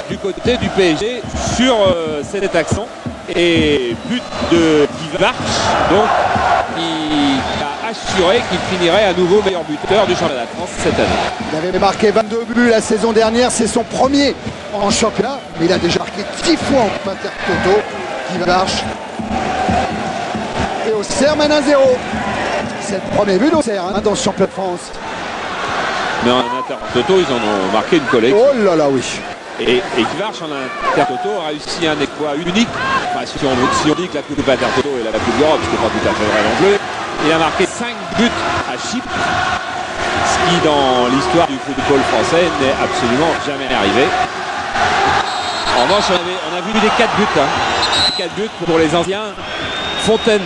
du côté du PSG sur cet accent. Et but de Guivarch, donc, qui a assuré qu'il finirait à nouveau meilleur buteur du championnat de France cette année. Il avait marqué 22 buts la saison dernière, c'est son premier en championnat, mais il a déjà marqué 10 fois en Intertoto. Guivarch. Et Auxerre mène 1-0. C'est le premier but d'Auxerre dans ce championnat de France. Mais en Intertoto, ils en ont marqué une collecte. Oh là là, oui. Et Guivarch en Intertoto a réussi un exploit unique. Enfin, si on dit que la Coupe Intertoto est la Coupe d'Europe, ce qui n'est pas tout à fait vrai non plus. Il a marqué 5 buts à Chypre, ce qui dans l'histoire du football français n'est absolument jamais arrivé. En revanche, on a vu des 4 buts. 4 buts pour les anciens. Fontaine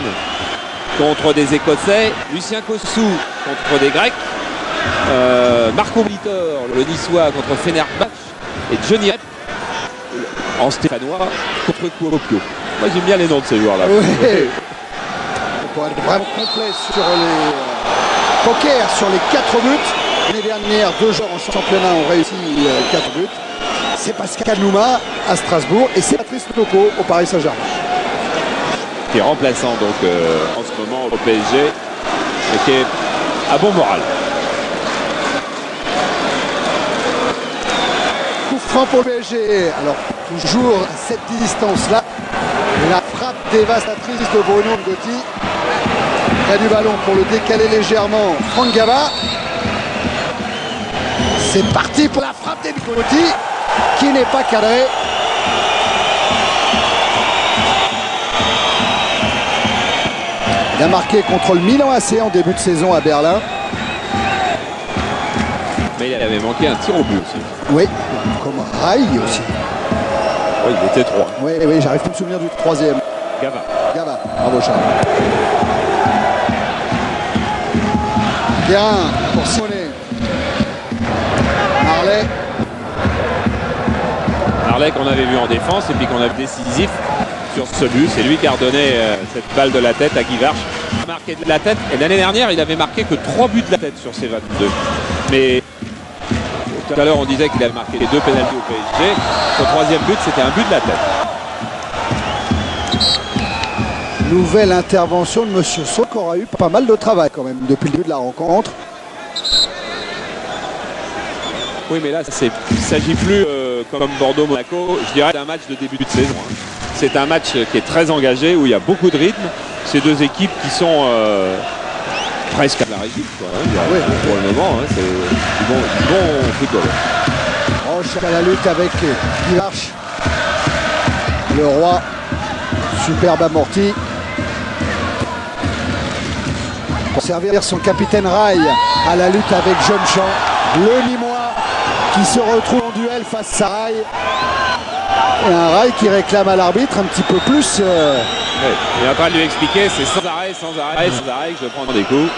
contre des Écossais, Lucien Kossou contre des Grecs, Marco Blitor, le Niçois, contre Fenerbahçe, et Johnny Rep en stéphanois contre Kuopio. Moi j'aime bien les noms de ces joueurs-là. Oui. Pour être vraiment complet sur les poker sur les 4 buts. L'année dernière, 2 joueurs en championnat ont réussi 4 buts. C'est Pascal Nouma à Strasbourg et c'est Patrice Loco au Paris Saint-Germain. Qui est remplaçant donc en ce moment au PSG et qui est à bon moral. Coup franc pour le PSG. Alors toujours à cette distance-là, la frappe dévastatrice de Bruno Gotti. Près du ballon pour le décaler légèrement, Franck Gava. C'est parti pour la frappe d'Gotti qui n'est pas cadrée. Il a marqué contre le Milan AC en début de saison à Berlin. Mais il avait manqué un tir au but aussi. Oui, comme Rai aussi. Oui, il était 3. Oui, j'arrive plus à me souvenir du 3e. Gava, bravo Charles. Guérin pour Simonet. Marley qu'on avait vu en défense et puis qu'on a vu décisif sur ce but. C'est lui qui a redonné cette balle de la tête à Guivarch. Il a marqué de la tête et l'année dernière il avait marqué que 3 buts de la tête sur ses 22. Mais tout à l'heure on disait qu'il avait marqué les 2 pénaltys au PSG. Son 3e but c'était un but de la tête. Nouvelle intervention de Monsieur Saut qui aura eu pas mal de travail quand même depuis le début de la rencontre. Oui mais là il ne s'agit plus comme Bordeaux-Monaco, je dirais d'un match de début de saison. C'est un match qui est très engagé où il y a beaucoup de rythme. Ces deux équipes qui sont presque à la réussite. Pour le moment, c'est du bon football. Roche à la lutte avec Guivarch. Le Roi, superbe amorti. Pour servir son capitaine Rai à la lutte avec Jeune-Champ. Le Nîmois qui se retrouve en duel face à Rai. Et un Rai qui réclame à l'arbitre un petit peu plus. Il est en train de lui expliquer, c'est sans arrêt que je prends des coups.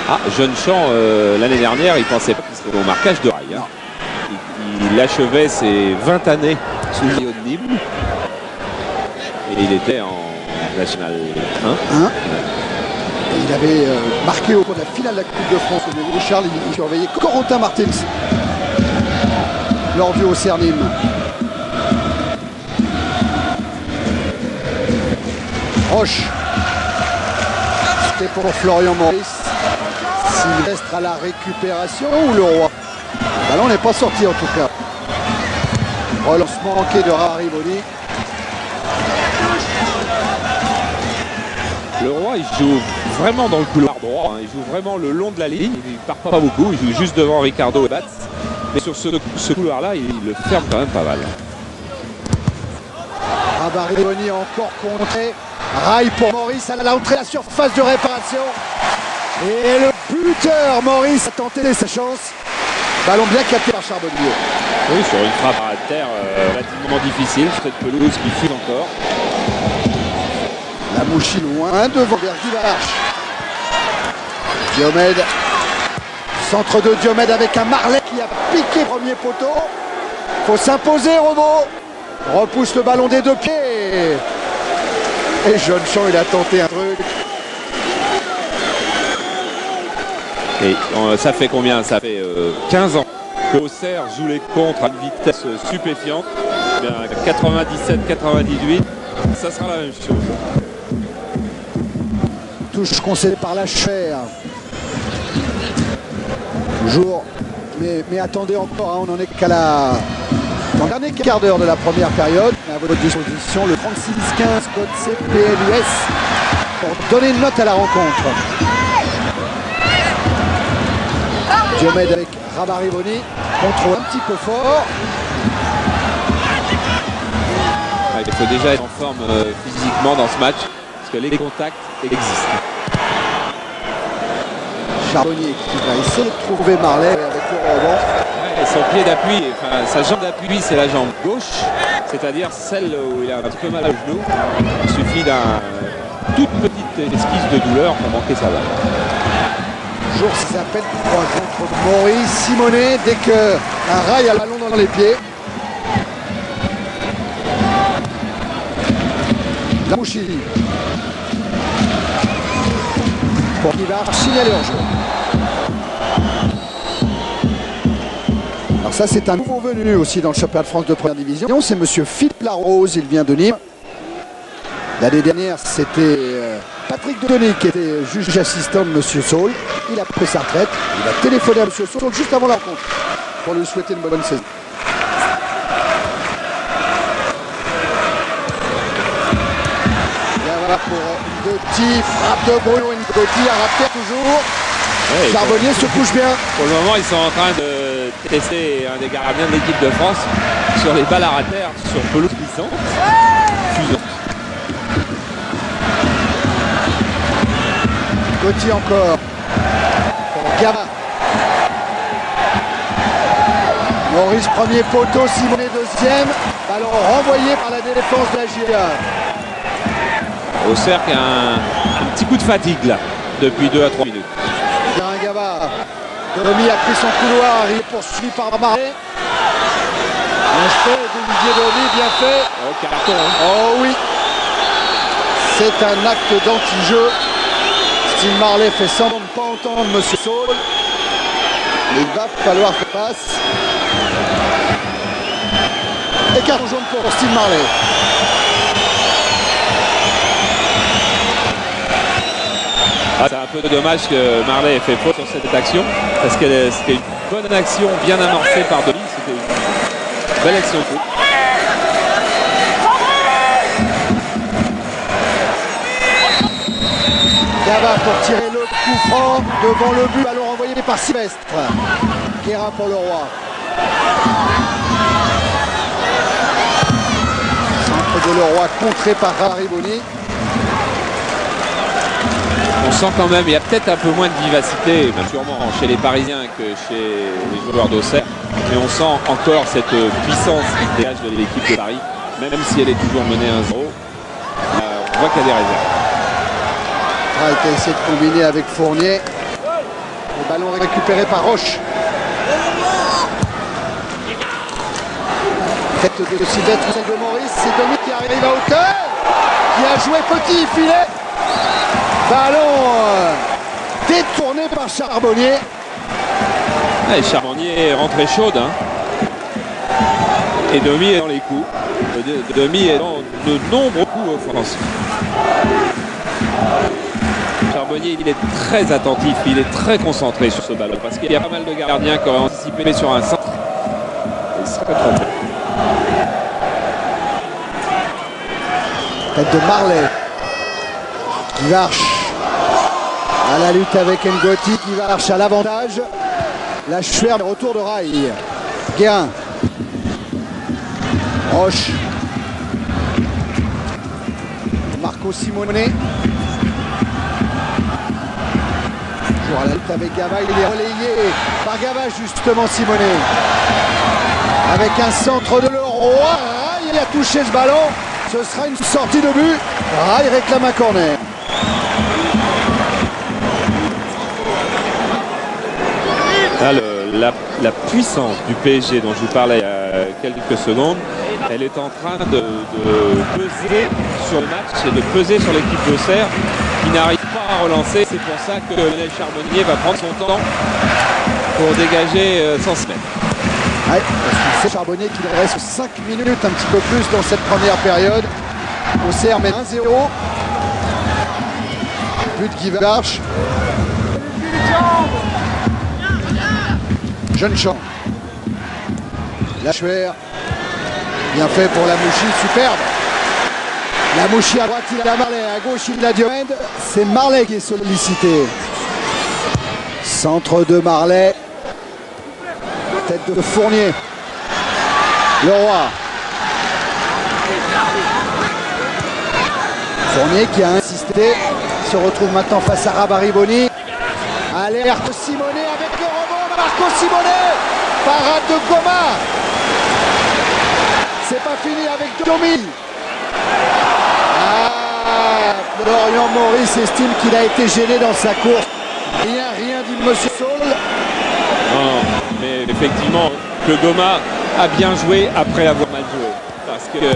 Ah, Jeune-Champ, l'année dernière, il pensait pas au marquage de Rai. Il achevait ses 20 années sous le maillot de Nîmes. Et il était en National 1. Il avait marqué au cours de la finale de la Coupe de France. Charles, il surveillait Corentin Martins lors du Auxerre Nîmes. Roche. C'était pour Florian Maurice. Sylvestre à la récupération ou le Roi? Le ballon n'est pas sorti en tout cas. Relancement manqué de Rariboni. Le Roi, il joue vraiment dans le couloir droit. Il joue vraiment le long de la ligne. Il part pas beaucoup. Il joue juste devant Ricardo et Batz. Mais sur ce couloir-là, il le ferme quand même pas mal. Rariboni encore contré. Rai pour Maurice à l'entrée de la surface de réparation. Et le buteur Maurice a tenté sa chance. Ballon bien capté par Charbonnier. Oui, sur une frappe à terre relativement difficile. Cette pelouse qui file encore. La Mouchi loin devant vers Guivarch. Diomède. Centre de Diomède avec un Marlet qui a piqué premier poteau. Faut s'imposer, Romo. Repousse le ballon des 2 pieds. Et Jeune-Champ, il a tenté un truc. Et ça fait combien? Ça fait 15 ans que Auxerre joue les contres à une vitesse stupéfiante. 97-98, ça sera la même chose. Touche concédée par la chair. Toujours. Mais attendez encore, on n'en est qu'à la... Dans le dernier quart d'heure de la première période, à votre disposition, le 36-15 code CPLUS pour donner une note à la rencontre. Diomède avec Rabariboni contrôle un petit peu fort. Il faut déjà être en forme physiquement dans ce match, parce que les contacts existent. Charbonnier qui va essayer de trouver Marley avec le rebond. Ouais, son pied d'appui, enfin sa jambe d'appui, c'est la jambe gauche, c'est-à-dire celle où il a un petit peu mal au genou. Il suffit d'un toute petite esquisse de douleur pour manquer sa balle. Toujours ces appels pour un contre Maurice Simonet dès qu'un rail a le ballon dans les pieds. Lamouchi. Pour qui va signaler hors jeu. Alors ça c'est un nouveau venu aussi dans le championnat de France de première division. C'est monsieur Philippe Larose, il vient de Nîmes. L'année dernière c'était Patrick Denis qui était juge assistant de monsieur Saul. Il a pris sa retraite. Il a téléphoné à monsieur Saul juste avant la rencontre pour lui souhaiter une bonne saison. Pour Ngoti, frappe de Bruno Ngoti à rater toujours. Ouais, Charbonnier se couche bien. Pour le moment, ils sont en train de tester un des gardiens de l'équipe de France sur les balles à rater, sur pelouse glissante. Ngoti encore. Pour Gava. Maurice premier poteau, Simonet deuxième. Ballon renvoyé par la défense de la GIA. Auxerre qui a un petit coup de fatigue là, depuis 2 à 3 minutes. Gava. Domi a pris son couloir, il est poursuivi par Marley. Bien fait d'Olivier Domi, bien fait. Oh, carton, hein. Oh oui. C'est un acte d'anti-jeu. Steve Marley fait semblant de ne pas entendre monsieur Saul. Il va falloir faire passe. Et carton jaune pour Steve Marley. C'est un peu dommage que Marley ait fait faute sur cette action, parce que c'était une bonne action bien amorcée par Denis. C'était une belle action de coup. Gava pour tirer le coup franc devant le but, ballon renvoyé par Sylvestre. Guérin pour le Roi. Centre de Leroy contré par Rabariboni. On sent quand même, il y a peut-être un peu moins de vivacité, sûrement chez les Parisiens que chez les joueurs d'Auxerre, mais on sent encore cette puissance qui dégage de l'équipe de Paris, même si elle est toujours menée 1-0. On voit qu'il y a des réserves. Il a essayé de combiner avec Fournier. Le ballon récupéré par Roche. Tête de Sylvestre, celle de Maurice, c'est Domi qui arrive à hauteur, qui a joué petit filet. Ballon détourné par Charbonnier. Et Charbonnier est rentré chaude. Hein. Et Domi est dans les coups. Domi est dans de nombreux coups offensifs. Charbonnier, il est très attentif, il est très concentré sur ce ballon. Parce qu'il y a pas mal de gardiens qui auraient anticipé sur un centre. Et ça peut tromper. Tête de Marley. Guivarch à la lutte avec Ngoti. Guivarch à l'avantage. La Schwer, retour de rail. Guérin. Roche. Marco Simonet. Toujours à la lutte avec Gava. Il est relayé par Gava justement Simonet. Avec un centre de Leroy. Il a touché ce ballon. Ce sera une sortie de but. Rail réclame un corner. Là, la puissance du PSG dont je vous parlais il y a quelques secondes, elle est en train de peser sur le match et de peser sur l'équipe d'Auxerre qui n'arrive pas à relancer. C'est pour ça que Lionel Charbonnier va prendre son temps pour dégager sans se mettre. Ouais, c'est Charbonnier qu'il reste 5 minutes, un petit peu plus dans cette première période. Auxerre met 1-0. But de Guivarch. Jeune champ. La Schwer. Bien fait pour Lamouchi, superbe. Lamouchi à droite, il a Marley. À gauche, il a Diomède. C'est Marley qui est sollicité. Centre de Marley. Tête de Fournier. Leroy. Fournier qui a insisté. Se retrouve maintenant face à Rabariboni. Alerte Simonet avec le rebond. Marco Simonet. Parade de Goma. C'est pas fini avec Domi. Florian Maurice estime qu'il a été gêné dans sa course. Rien dit Monsieur Saul. Non, mais effectivement, que Goma a bien joué après avoir mal joué. Parce qu'il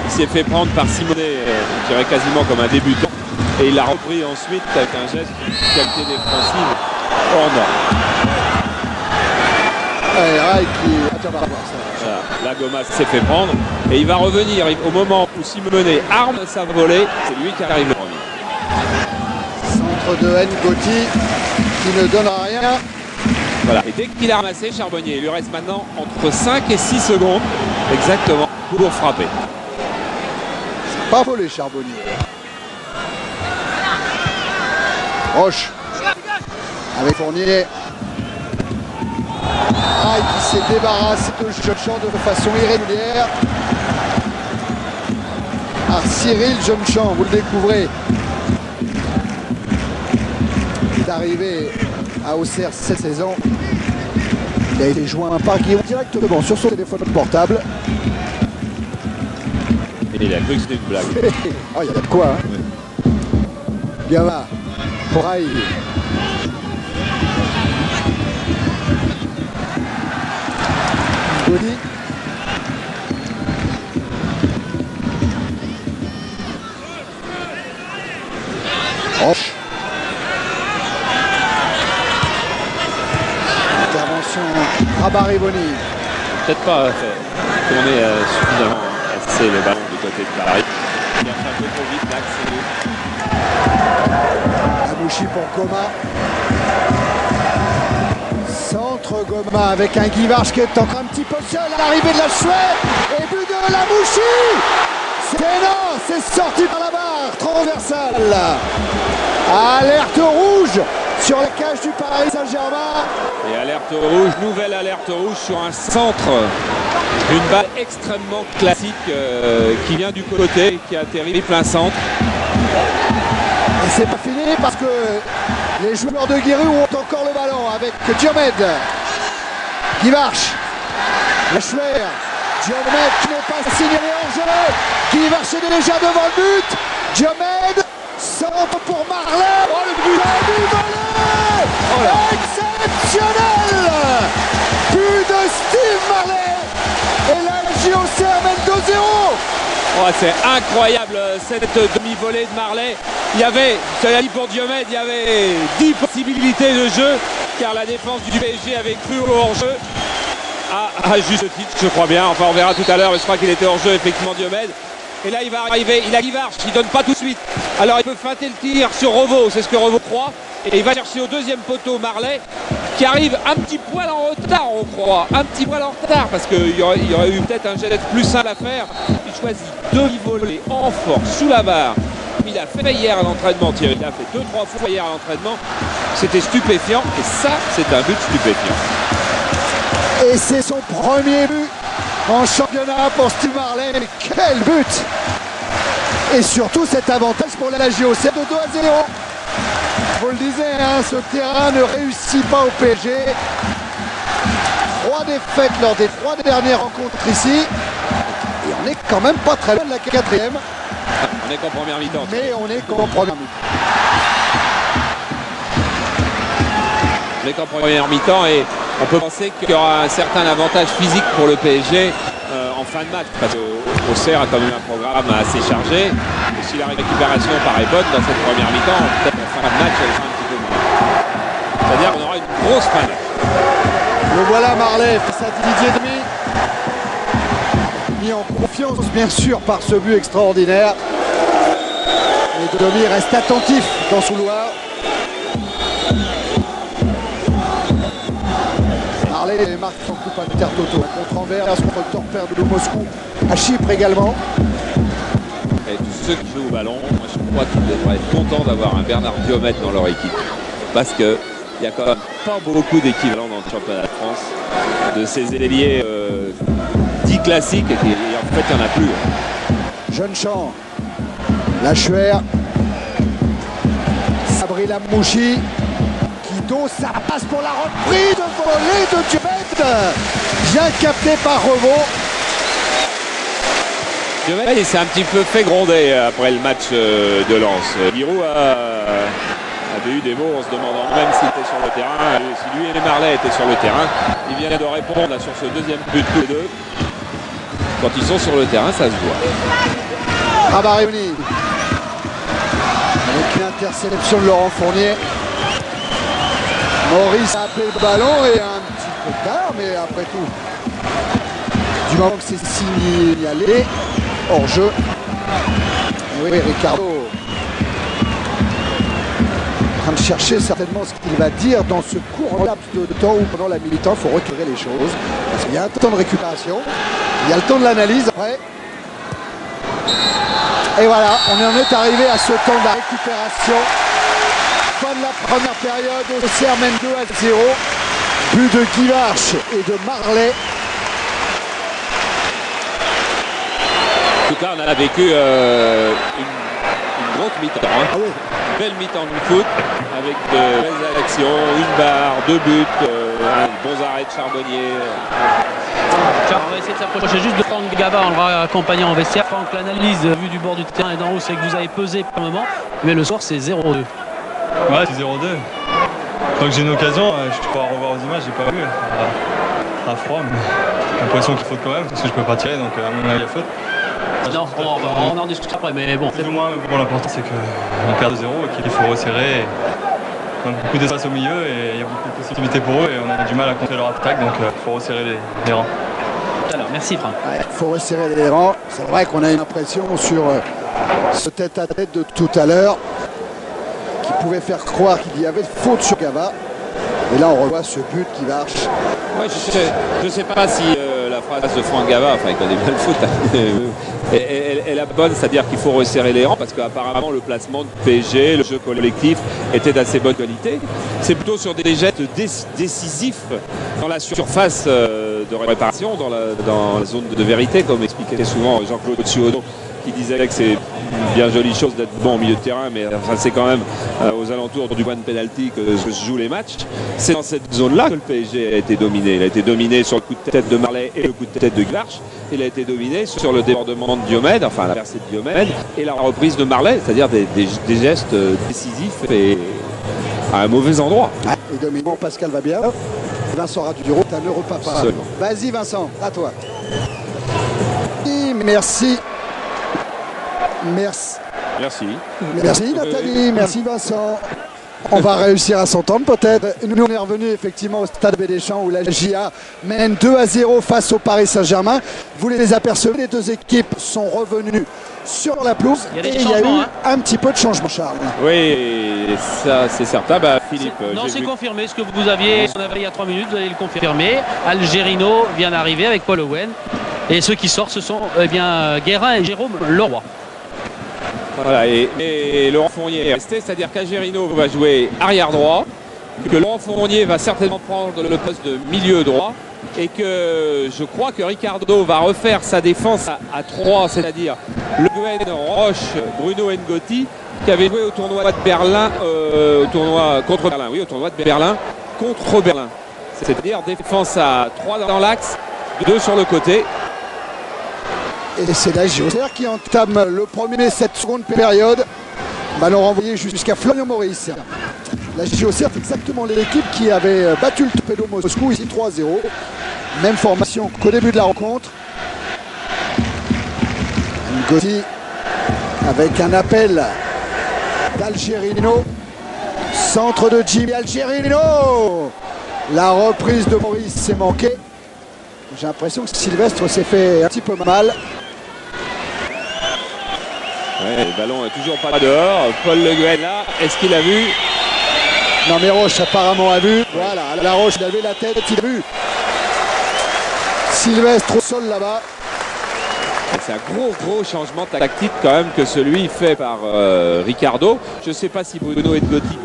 s'est fait prendre par Simonet, je dirais quasiment comme un débutant. Et il l'a repris ensuite avec un geste de qualité défensive hors norme. Voilà, la Goma s'est fait prendre et il va revenir au moment où Simonet arme sa volée, c'est lui qui arrive le premier. Centre de Ngoti qui ne donnera rien. Voilà, et dès qu'il a ramassé Charbonnier, il lui reste maintenant entre 5 et 6 secondes exactement pour frapper. C'est pas volé Charbonnier. Roche avec Fournier. Qui s'est débarrassé de Jeune-Champ de façon irrégulière. Cyril Jeune-Champ, vous le découvrez. Il est arrivé à Auxerre cette saison. Il a été joint par Guillaume directement sur son téléphone portable. Et il a cru que c'était une blague. Il y a de quoi, hein. Oui. Gama, Poraille. Boni. Roche. Intervention Rabariboni. Peut-être pas fait tourner suffisamment assez le ballon du côté de Paris. Il a fait un peu trop vite l'axe. Amouchi pour Goma. Centre Goma avec un Guivarch qui est encore un petit peu seul à l'arrivée de la Chouette. Et but de Lamouchi. C'est énorme, c'est sorti par la barre transversale. Alerte rouge sur la cage du Paris Saint-Germain. Et alerte rouge, nouvelle alerte rouge sur un centre. Une balle extrêmement classique qui vient du côté, qui a atterri plein centre. Et c'est pas fini parce que les joueurs de Guéru ont encore le ballon avec Diomède. Guivarch. Lachler. Diomède qui n'est pas signalé en jeu. Guivarch est déjà devant le but. Diomède. Centre pour Marley. Oh, le but volé. Oh là. Exceptionnel. But de Steve Marley. Et là, la JOC mène 2-0. Oh, c'est incroyable cette demi-volée de Marley. Il y avait, cela dit pour Diomède, il y avait 10 possibilités de jeu car la défense du PSG avait cru au hors-jeu. À juste titre, je crois bien. Enfin, on verra tout à l'heure, mais je crois qu'il était hors-jeu, effectivement, Diomède. Et là, il va arriver, il a Guivarch, il donne pas tout de suite. Alors, il peut feinter le tir sur Revaud, c'est ce que Revaud croit. Et il va chercher au deuxième poteau Marley, qui arrive un petit poil en retard, on croit. Un petit poil en retard, parce qu'il y aurait eu peut-être un geste plus simple à faire. Il choisit demi-volée en force, sous la barre. Il a fait hier à l'entraînement, Thierry. Il a fait 2-3 fois hier à l'entraînement. C'était stupéfiant, et ça, c'est un but stupéfiant. Et c'est son premier but en championnat pour Steve Marley. Mais quel but! Et surtout cet avantage pour la JOC de 2-0. Vous le disiez, hein, ce terrain ne réussit pas au PSG. 3 défaites lors des 3 dernières rencontres ici. Et on n'est quand même pas très loin de la 4e. On est qu'en première mi-temps. Mais on est qu'en première mi-temps. On est qu'en première mi-temps et on peut penser qu'il y aura un certain avantage physique pour le PSG en fin de match. Parce qu'Auxerre a quand même un programme assez chargé. Et si la récupération paraît bonne dans cette première mi-temps, peut-être la fin de match elle sera un petit peu moins. C'est-à-dire qu'on aura une grosse fin de match. Le voilà Marley face à Didier Demi. Mis en confiance bien sûr par ce but extraordinaire. Et Demi reste attentif dans son couloir. Marley marque son coup à Inter Toto. Contre Anvers, contre le Torpère de Moscou. À Chypre également. Et tous ceux qui jouent au ballon, moi je crois qu'ils devraient être contents d'avoir un Bernard Diomède dans leur équipe. Parce qu'il y a quand même pas beaucoup d'équivalents dans le championnat de France de ces ailiers dits classiques et en fait il n'y en a plus. Jeune Champ, Lachuer, Sabri Lamouchi, qui dose sa passe pour la reprise de volée de Diomède, bien capté par Revaux. Diomède, il s'est un petit peu fait gronder après le match de Lens. Giroud avait eu des mots en se demandant même s'il était sur le terrain, si lui et les Marley étaient sur le terrain. Il vient de répondre là, sur ce deuxième but tous les deux. Quand ils sont sur le terrain, ça se voit. Rabarioni avec une interception de Laurent Fournier. Maurice a appelé le ballon et un petit peu tard, mais après tout, du moment que c'est signalé, hors jeu. Et oui, Ricardo en train de chercher certainement ce qu'il va dire dans ce court laps de temps où pendant la mi-temps il faut retirer les choses. Parce qu'il y a un temps de récupération, il y a le temps de l'analyse après. Et voilà, on en est arrivé à ce temps de la récupération. Fin de la première période, Auxerre mène 2-0. But de Guy Varche et de Marley. En tout cas, on a vécu une grosse mi-temps. Hein. Ah oui. Une belle mi-temps de foot avec de belles actions, une barre, 2 buts, bons arrêts de Charbonnier. On va essayer de s'approcher juste de Franck Gaba en le raccompagnant en vestiaire. Franck, l'analyse vue du bord du terrain et d'en haut, c'est que vous avez pesé pour le moment, mais le score c'est 0-2. Ouais, c'est 0-2. Tant que j'ai une occasion, je pourrais revoir aux images, j'ai pas vu. À froid, mais j'ai l'impression qu'il faute quand même, parce que je peux pas tirer, donc à mon avis il y a faute. Non, on en discute après, mais bon. Plus ou moins, mais bon, l'important c'est qu'on perd de 0 et qu'il faut resserrer. On a beaucoup d'espace au milieu et il y a beaucoup de possibilités pour eux et on a du mal à contrer leur attaque, donc il faut resserrer les rangs. Alors, merci Franck. Il faut resserrer les rangs. C'est vrai qu'on a une impression sur ce tête-à-tête de tout à l'heure qui pouvait faire croire qu'il y avait faute sur Gava. Et là, on revoit ce but qui marche. Ouais, je sais pas si la phrase de Franck Gava, enfin il connaît bien le foot, est la bonne, c'est-à-dire qu'il faut resserrer les rangs parce qu'apparemment le placement de PSG, le jeu collectif était d'assez bonne qualité. C'est plutôt sur des gestes décisifs dans la surface de réparation, dans la zone de vérité, comme expliquait souvent Jean-Claude Suono, qui disait que c'est une bien jolie chose d'être bon au milieu de terrain, mais enfin, c'est quand même aux alentours du point de pénalty que se jouent les matchs. C'est dans cette zone-là que le PSG a été dominé. Il a été dominé sur le coup de tête de Marley et le coup de tête de Gvarch. Il a été dominé sur le débordement de Diomède, enfin la percée de Diomède, et la reprise de Marley, c'est-à-dire des gestes décisifs et à un mauvais endroit. Et dominant, Pascal va bien. Vincent Raduro, t'as un heureux papa. Vas-y Vincent, à toi. Merci. Merci Nathalie, merci Vincent. On va réussir à s'entendre peut-être. Nous on est revenus effectivement au stade Bédeschamps où la GIA mène 2-0 face au Paris Saint-Germain. Vous les apercevez, les deux équipes sont revenues sur la pelouse et il y a eu un petit peu de changement, Charles. Oui, ça c'est certain. Philippe. Non, c'est confirmé. Ce que vous aviez il y a 3 minutes, vous allez le confirmer. Algerino vient d'arriver avec Paul Owen. Et ceux qui sortent, ce sont Guérin et Jérôme Leroy. Voilà, et Laurent Fournier est resté, c'est-à-dire qu'Algerino va jouer arrière droit, que Laurent Fournier va certainement prendre le poste de milieu droit, et que je crois que Ricardo va refaire sa défense à 3, c'est-à-dire Le Guen, Roche, Bruno Ngotti, qui avait joué au tournoi de Berlin, au tournoi de Berlin contre Berlin. C'est-à-dire défense à 3 dans l'axe, 2 sur le côté. Et c'est la Auxerre qui entame le premier cette seconde période. Ballon renvoyé jusqu'à Florian Maurice. La Auxerre, c'est exactement l'équipe qui avait battu le Torpedo Moscou ici 3-0. Même formation qu'au début de la rencontre. Ngotti avec un appel d'Algerino. Centre de Jimmy Algerino. La reprise de Maurice s'est manquée. J'ai l'impression que Sylvestre s'est fait un petit peu mal. Ouais, le ballon est toujours pas dehors. Paul Le Guen là, est-ce qu'il a vu? Non mais Roche apparemment a vu. Voilà, la Roche il avait la tête, il a vu. Sylvestre au sol là-bas. C'est un gros changement tactique quand même que celui fait par Ricardo. Je ne sais pas si Bruno Ngotti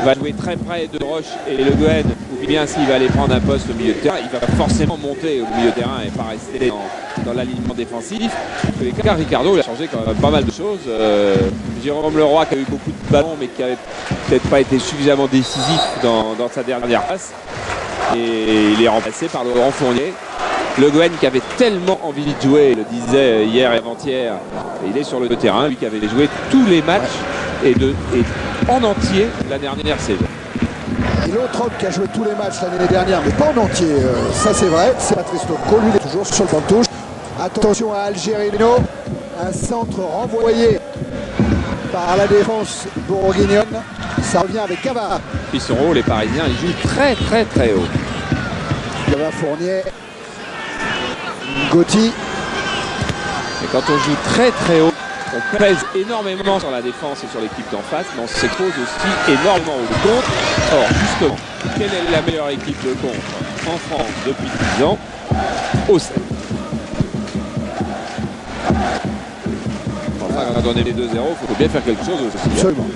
va jouer très près de Roche et Le Gouen, ou bien s'il va aller prendre un poste au milieu de terrain, il va forcément monter au milieu de terrain et pas rester dans l'alignement défensif. En tous les cas, Ricardo il a changé quand même pas mal de choses. Jérôme Leroy qui a eu beaucoup de ballons mais qui n'avait peut-être pas été suffisamment décisif dans sa dernière passe. Et il est remplacé par Laurent Fournier. Le Gouen qui avait tellement envie de jouer, il le disait hier et avant-hier, il est sur le terrain, lui qui avait joué tous les matchs et en entier la dernière saison. Et l'autre homme qui a joué tous les matchs l'année dernière, mais pas en entier, ça c'est vrai, c'est Patrice Loco, lui il est toujours sur le banc de touche. Attention à Algerino, un centre renvoyé par la défense bourguignonne, ça revient avec Cava. Puis son rôle, les Parisiens, ils jouent très haut. Cava Fournier, Gauthier. Et quand on joue très haut, on pèse énormément sur la défense et sur l'équipe d'en face, mais on s'expose aussi énormément au contre. Or, justement, quelle est la meilleure équipe de contre en France depuis 10 ans? Auxerre. Enfin, quand on est les 2-0, il faut bien faire quelque chose aussi. Absolument.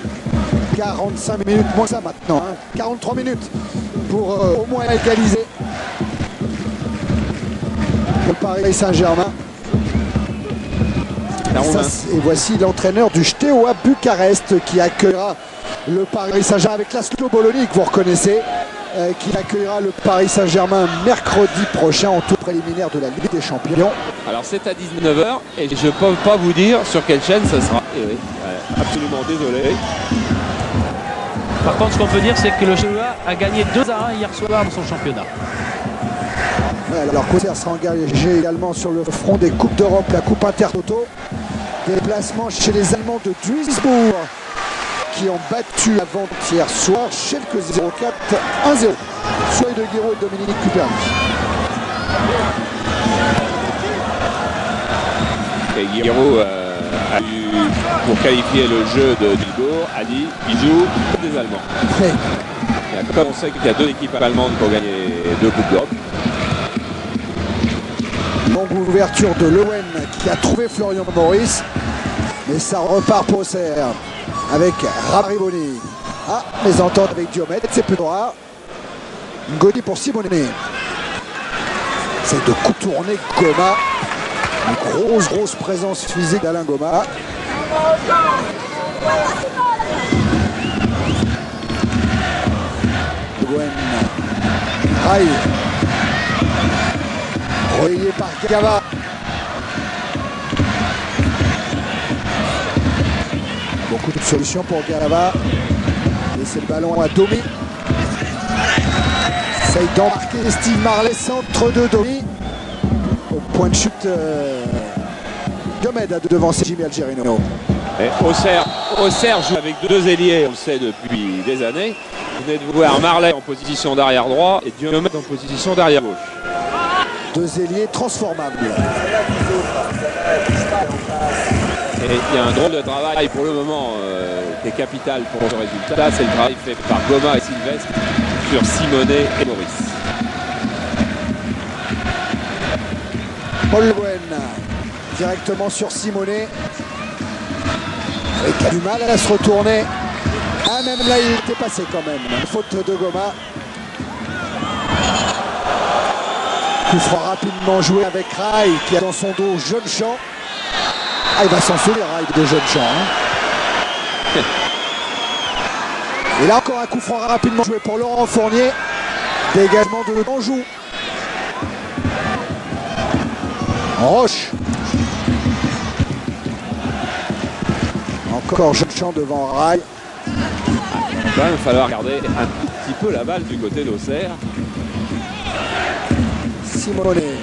45 minutes moins ça maintenant, hein. 43 minutes pour au moins égaliser le Paris Saint-Germain. Et voici l'entraîneur du Steaua Bucarest qui accueillera le Paris Saint-Germain avec Laszlo Bologna que vous reconnaissez, qui accueillera le Paris Saint-Germain mercredi prochain en tour préliminaire de la Ligue des Champions. Alors c'est à 19h et je ne peux pas vous dire sur quelle chaîne ça sera. Et oui, absolument désolé. Par contre, ce qu'on peut dire, c'est que le Steaua a gagné 2-1 hier soir dans son championnat. Alors Auxerre sera engagé également sur le front des Coupes d'Europe, la Coupe Intertoto. Déplacement chez les Allemands de Duisbourg qui ont battu avant-hier soir Schalke 04 1-0. Soy de Guiraud et Dominique Cuperni. Et Guiraud a eu, pour qualifier le jeu de Duisbourg, a dit qu'il joue comme des Allemands. Oui. Et comme on sait qu'il y a deux équipes allemandes pour gagner 2 Coupes d'Europe. Longue ouverture de Lewen qui a trouvé Florian Maurice. Mais ça repart pour Auxerre avec Rabriboni. Ah, mésentente avec Diomède, c'est plus droit. Gauthier pour Simonet. C'est de contourner Goma. Une grosse présence physique d'Alain Goma. Gouen. Rail. Relayé par Gava. Beaucoup de solutions pour Gava. Laisser le ballon à Domi. Essaye d'embarquer Steve Marley, centre de Domi. Au point de chute, Diomède a devancé Jimmy Algerino. Et Auxerre joue avec 2 ailiers, on le sait depuis des années. Vous venez de voir Marley en position d'arrière droit et Diomède en position d'arrière gauche. 2 ailiers transformables. Et il y a un drôle de travail pour le moment qui est capital pour ce résultat. C'est le travail fait par Goma et Sylvestre sur Simonet et Maurice. Paul Le Gouen directement sur Simonet. Et qui a du mal à se retourner. Ah, même là il était passé quand même. Faute de Goma. Coup franc rapidement joué avec Rai qui a dans son dos Jeune-Champ. Ah, il va s'en souvenir Rai de Jeune-Champ. Hein. Et là encore un coup franc rapidement joué pour Laurent Fournier. Dégagement de Anjou. Roche. Encore Jeune-Champ devant Rai. Il va quand même falloir garder un petit peu la balle du côté d'Auxerre. Simonet.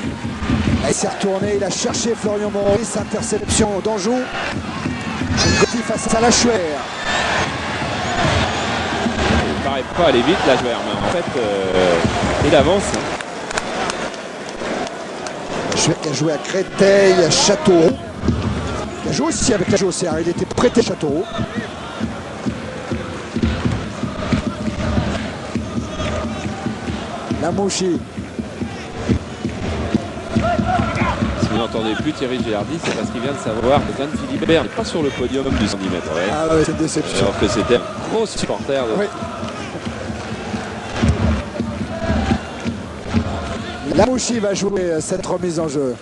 Il s'est retourné, il a cherché Florian Maurice, interception d'Anjou. Gauthier face à Lachuer. Il ne paraît pas aller vite Lachuer, mais en fait il avance. Lachuer qui a joué à Créteil, à Châteauroux. Il a joué aussi avec la Auxerre, il était prêté à Châteauroux. Lamouchi. Si vous n'entendez plus Thierry Gilardi, c'est parce qu'il vient de savoir que Dan Philibert n'est pas sur le podium du 110 mètres. Ouais. Ah ouais, c'est une déception. Alors que c'était un gros supporter de Lamouchi va jouer cette remise en jeu.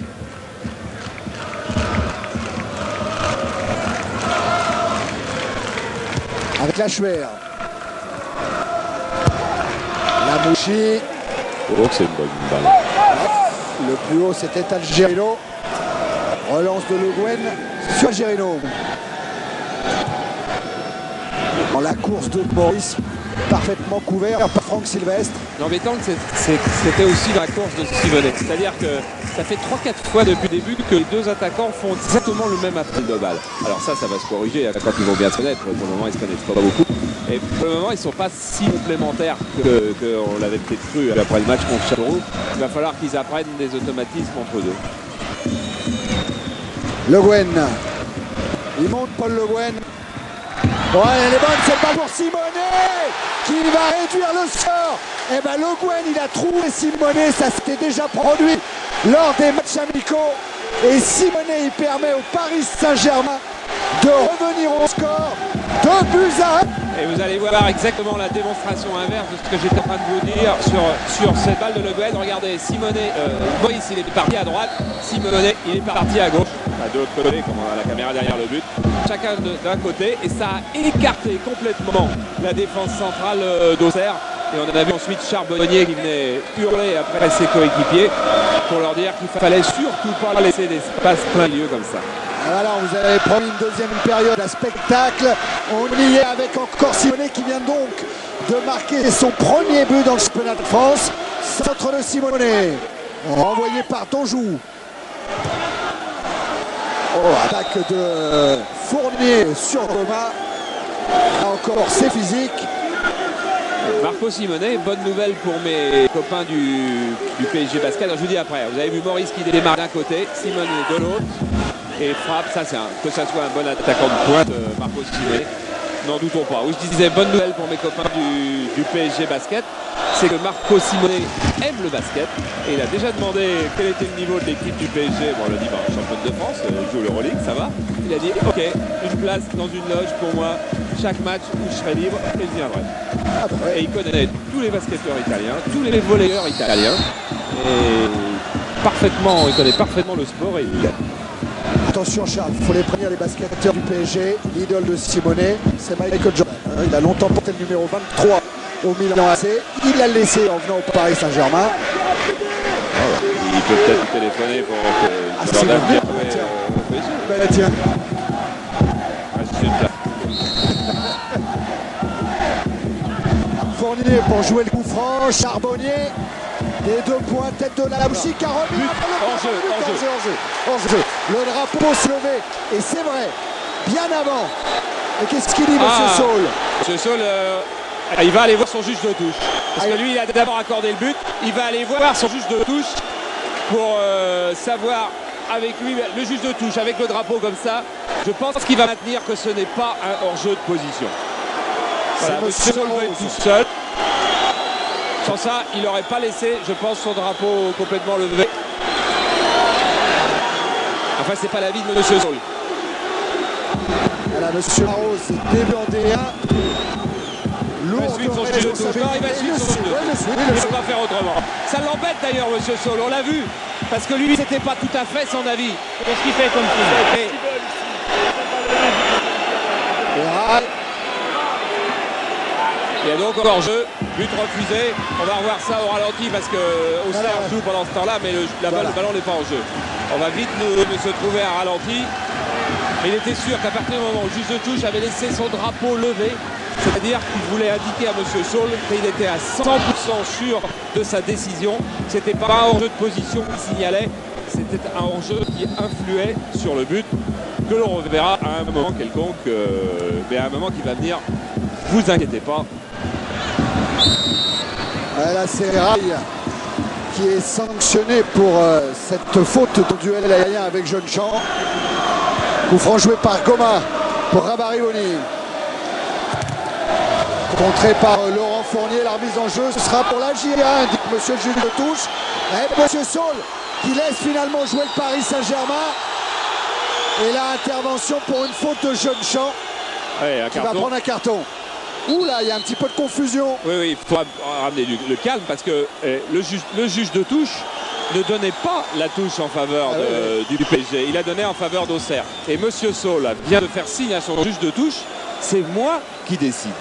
Avec Lachuer. Lamouchi. Oh, c'est une bonne balle. Le plus haut, c'était Algerino. Relance de Le Guen sur Algerino. Dans la course de Maurice, parfaitement couvert par Franck Sylvestre. L'embêtant, c'était aussi dans la course de Simonet. C'est-à-dire que ça fait 3-4 fois depuis le début que les deux attaquants font exactement le même appel de balle. Alors ça va se corriger quand ils vont bien se connaître. Pour le moment, ils se connaissent pas beaucoup. Et pour le moment, ils ne sont pas si complémentaires qu'on l'avait peut-être cru après le match contre Châteauroux. Il va falloir qu'ils apprennent des automatismes entre deux. Le Guen. Il monte Paul Le Guen. Ouais, elle est bonne, c'est pas pour Simonet qui va réduire le score. Et ben Le Guen, il a trouvé Simonet, ça s'était déjà produit lors des matchs amicaux. Et Simonet, il permet au Paris Saint-Germain de revenir au score 2-1. Et vous allez voir exactement la démonstration inverse de ce que j'étais en train de vous dire sur cette balle de Le Guen. Regardez, Simonet, Maurice il est parti à droite, Simonet il est parti à gauche. De l'autre côté, comme on a la caméra derrière le but, chacun d'un côté, et ça a écarté complètement la défense centrale d'Auxerre. Et on a vu ensuite Charbonnier qui venait hurler après ses coéquipiers pour leur dire qu'il fallait surtout pas laisser d'espace plein milieu comme ça. Voilà, vous avez promis une deuxième période à spectacle. On y est avec encore Simonet qui vient donc de marquer son premier but dans le championnat de France. Centre de Simonet, renvoyé par Donjou. Oh, attaque de Fournier sur Goma. Là encore, c'est physique. Marco Simonet, bonne nouvelle pour mes copains du PSG Basket. Alors, je vous dis après, vous avez vu Maurice qui démarre d'un côté, Simonet de l'autre. Et frappe, ça c'est que ça soit un bon attaquant de pointe, Marco Simonet. N'en doutons pas. Oui, je disais bonne nouvelle pour mes copains du PSG Basket, c'est que Marco Simonet aime le basket et il a déjà demandé quel était le niveau de l'équipe du PSG. Bon, on l'a dit, championne de France, joue l'Euroleague, ça va. Il a dit, ok, une place dans une loge pour moi, chaque match où je serai libre et je viendrai. Et il connaît tous les basketteurs italiens, tous les volleyeurs italiens et il connaît parfaitement le sport et il l'aime. Attention Charles, il faut les prévenir les basketteurs du PSG. L'idole de Simonet, c'est Michael Jordan. Il a longtemps porté le numéro 23 au Milan AC. Il l'a laissé en venant au Paris Saint-Germain. Il peut peut-être téléphoner pour que Jordan vienne jouer au PSG. Tiens. Fournier pour jouer le coup franc. Charbonnier. Les 2 points, tête de Lamouchi qui a remis hors jeu. Le drapeau se levé. Et c'est vrai, bien avant. Et qu'est-ce qu'il dit, monsieur Saul? Monsieur Saul, il va aller voir son juge de touche. Parce que lui, il a d'abord accordé le but. Il va aller voir son juge de touche pour savoir avec lui, le juge de touche, avec le drapeau comme ça. Je pense qu'il va maintenir que ce n'est pas un hors-jeu de position. Voilà, monsieur Saul va être tout seul. Sans ça, il n'aurait pas laissé, je pense, son drapeau complètement levé. Enfin, c'est pas l'avis de monsieur Saul. Voilà, monsieur Arros, début en D1. Il va suivre son juge de touche. Non, il va suivre son juge de touche. Il ne peut pas faire autrement. Ça l'embête d'ailleurs, monsieur Saul, on l'a vu. Parce que lui, c'était pas tout à fait son avis. Qu'est-ce qu'il fait comme ça? Il y a donc encore jeu, but refusé. On va revoir ça au ralenti parce que Auxerre joue pendant ce temps-là, mais le ballon n'est pas en jeu. On va vite nous se trouver à ralenti. Mais il était sûr qu'à partir du moment où le juge de touche avait laissé son drapeau levé, c'est-à-dire qu'il voulait indiquer à monsieur Saul qu'il était à 100% sûr de sa décision. C'était pas un hors-jeu de position qui signalait, c'était un hors-jeu qui influait sur le but que l'on reverra à un moment quelconque, mais à un moment qui va venir. Vous inquiétez pas. Là, c'est Rail qui est sanctionné pour cette faute de duel aérien avec Jeune-Champ. Coup franc joué par Goma pour Rabarivoni. Contré par Laurent Fournier, la remise en jeu, ce sera pour la J1, indique monsieur le juge de touche. Et monsieur Saul qui laisse finalement jouer le Paris Saint-Germain. Et là, intervention pour une faute de Jeune-Champ qui va prendre un carton. Ouh là, il y a un petit peu de confusion. Oui, il faut ramener le calme parce que le juge de touche ne donnait pas la touche en faveur du PSG. Il a donné en faveur d'Auxerre. Et Monsieur Saul vient de faire signe à son juge de touche. C'est moi qui décide.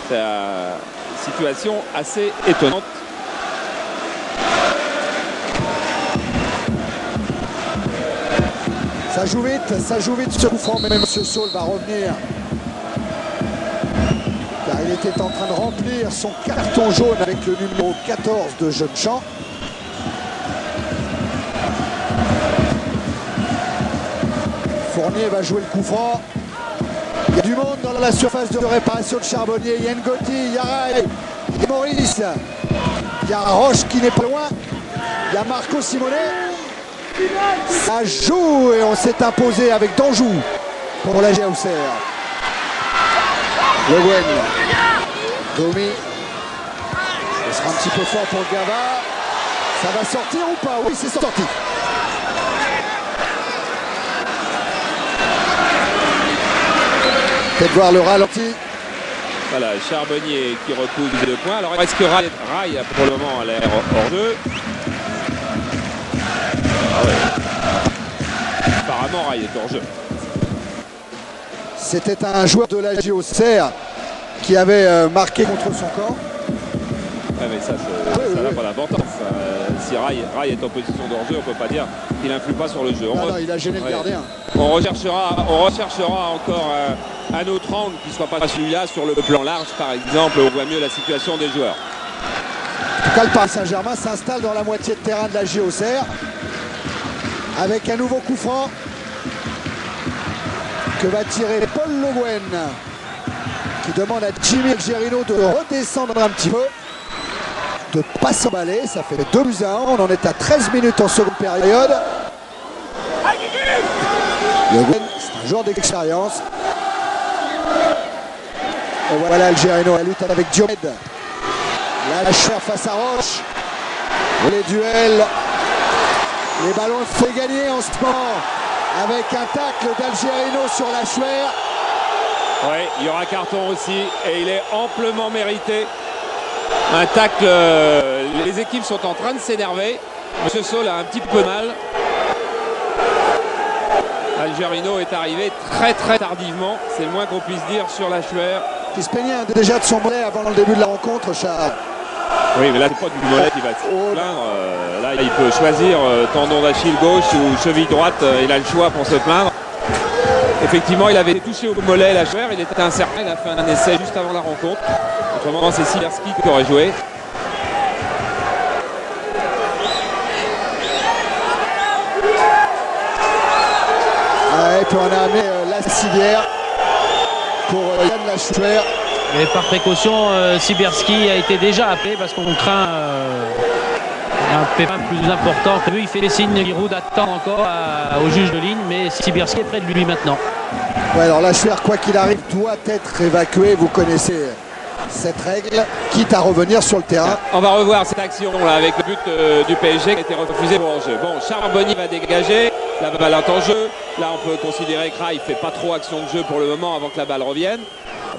C'est une situation assez étonnante. Ça joue vite ce coup franc, mais M. Saul va revenir. Car il était en train de remplir son carton jaune avec le numéro 14 de Jeune-Champ. Fournier va jouer le coup franc. Il y a du monde dans la surface de réparation de Charbonnier. Il y a Ngoti, il y a Rai, il y a Maurice. Il y a Roche qui n'est pas loin. Il y a Marco Simonet. Ça joue et on s'est imposé avec Danjou pour la Auxerre. Le Gwen. Domi. Ce sera un petit peu fort pour Gava. Ça va sortir ou pas? Oui, c'est sorti. Peut-être voir le ralenti. Voilà, Charbonnier qui repousse les 2 points. Alors est-ce que Rai pour le moment a l'air hors jeu? Ah ouais. Apparemment Rai est hors jeu. C'était un joueur de la Auxerre qui avait marqué contre son camp. Ouais, mais ça n'a pas d'importance. Si Rai est en position de hors-jeu, on ne peut pas dire qu'il n'influe pas sur le jeu. Non, il a gêné le gardien. On recherchera encore un autre angle qui ne soit pas celui-là sur le plan large, par exemple, on voit mieux la situation des joueurs. En tout cas, le Paris Saint-Germain s'installe dans la moitié de terrain de la Auxerre avec un nouveau coup franc que va tirer Paul Le Guen, qui demande à Jimmy Algerino de redescendre un petit peu, de ne pas s'emballer. Ça fait 2-1. On en est à 13 minutes en seconde période. Le Guen, c'est un joueur d'expérience. Et voilà Algerino, la lutte avec Diomède. Là, la Schwer face à Roche. Les duels. Les ballons faut gagner en ce moment avec un tacle d'Algerino sur la Schwer. Oui, il y aura carton aussi et il est amplement mérité. Un tacle, les équipes sont en train de s'énerver. Monsieur Saul a un petit peu mal. Algerino est arrivé très tardivement, c'est le moins qu'on puisse dire sur la Schwer. Qui se plaignait déjà de son mollet avant le début de la rencontre, Charles. Oui, mais là, c'est pas du mollet qui va se plaindre. Là, il peut choisir tendon d'Achille gauche ou cheville droite. Il a le choix pour se plaindre. Effectivement, il avait touché au mollet la Schwer. Il était incertain. Il a fait un essai juste avant la rencontre. Autrement, c'est Siberski qui aurait joué. Et puis on a amené la civière pour Yann Laschwer. Et par précaution, Siberski a été déjà appelé parce qu'on craint un pépin plus important. Il fait des signes, Giroud attend encore au juge de ligne, mais Siberski est près de lui maintenant. Ouais, alors Laschwer, quoi qu'il arrive, doit être évacué. Vous connaissez cette règle, quitte à revenir sur le terrain. On va revoir cette action là avec le but du PSG qui a été refusé pour hors-jeu. Bon, Charbonnier va dégager, la balle est en jeu. Là, on peut considérer que Rai ne fait pas trop action de jeu pour le moment avant que la balle revienne.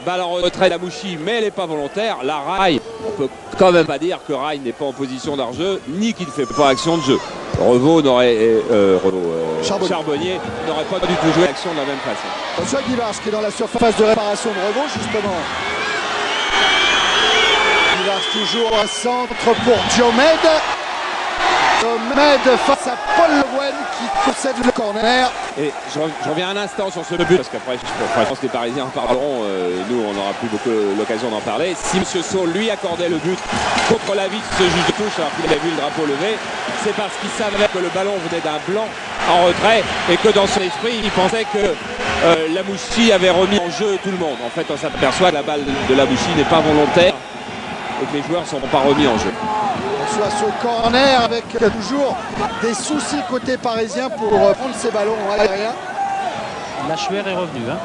Balle en retrait d'Amouchi, mais elle n'est pas volontaire. La Rai, on peut quand même pas dire que Rai n'est pas en position d'hors-jeu, ni qu'il ne fait pas action de jeu. Charbonnier n'aurait pas du tout joué l'action de la même façon. Attention à Guivars qui est dans la surface de réparation de Revaux, justement. Guivars toujours un centre pour Diomède. Diomède face à Paul Le Guen qui possède le corner. Et je reviens un instant sur ce but parce qu'après je pense que les Parisiens en parleront, nous on n'aura plus beaucoup l'occasion d'en parler. Si M. Saul lui accordait le but contre l'avis de ce juge de touche alors qu'il avait vu le drapeau levé, c'est parce qu'il savait que le ballon venait d'un blanc en retrait et que dans son esprit il pensait que Lamouchi avait remis en jeu tout le monde. En fait on s'aperçoit que la balle de Lamouchi n'est pas volontaire et que les joueurs ne sont pas remis en jeu. Soit ce corner avec toujours des soucis côté parisien pour prendre ces ballons aériens. La Schwer est revenue. Hein.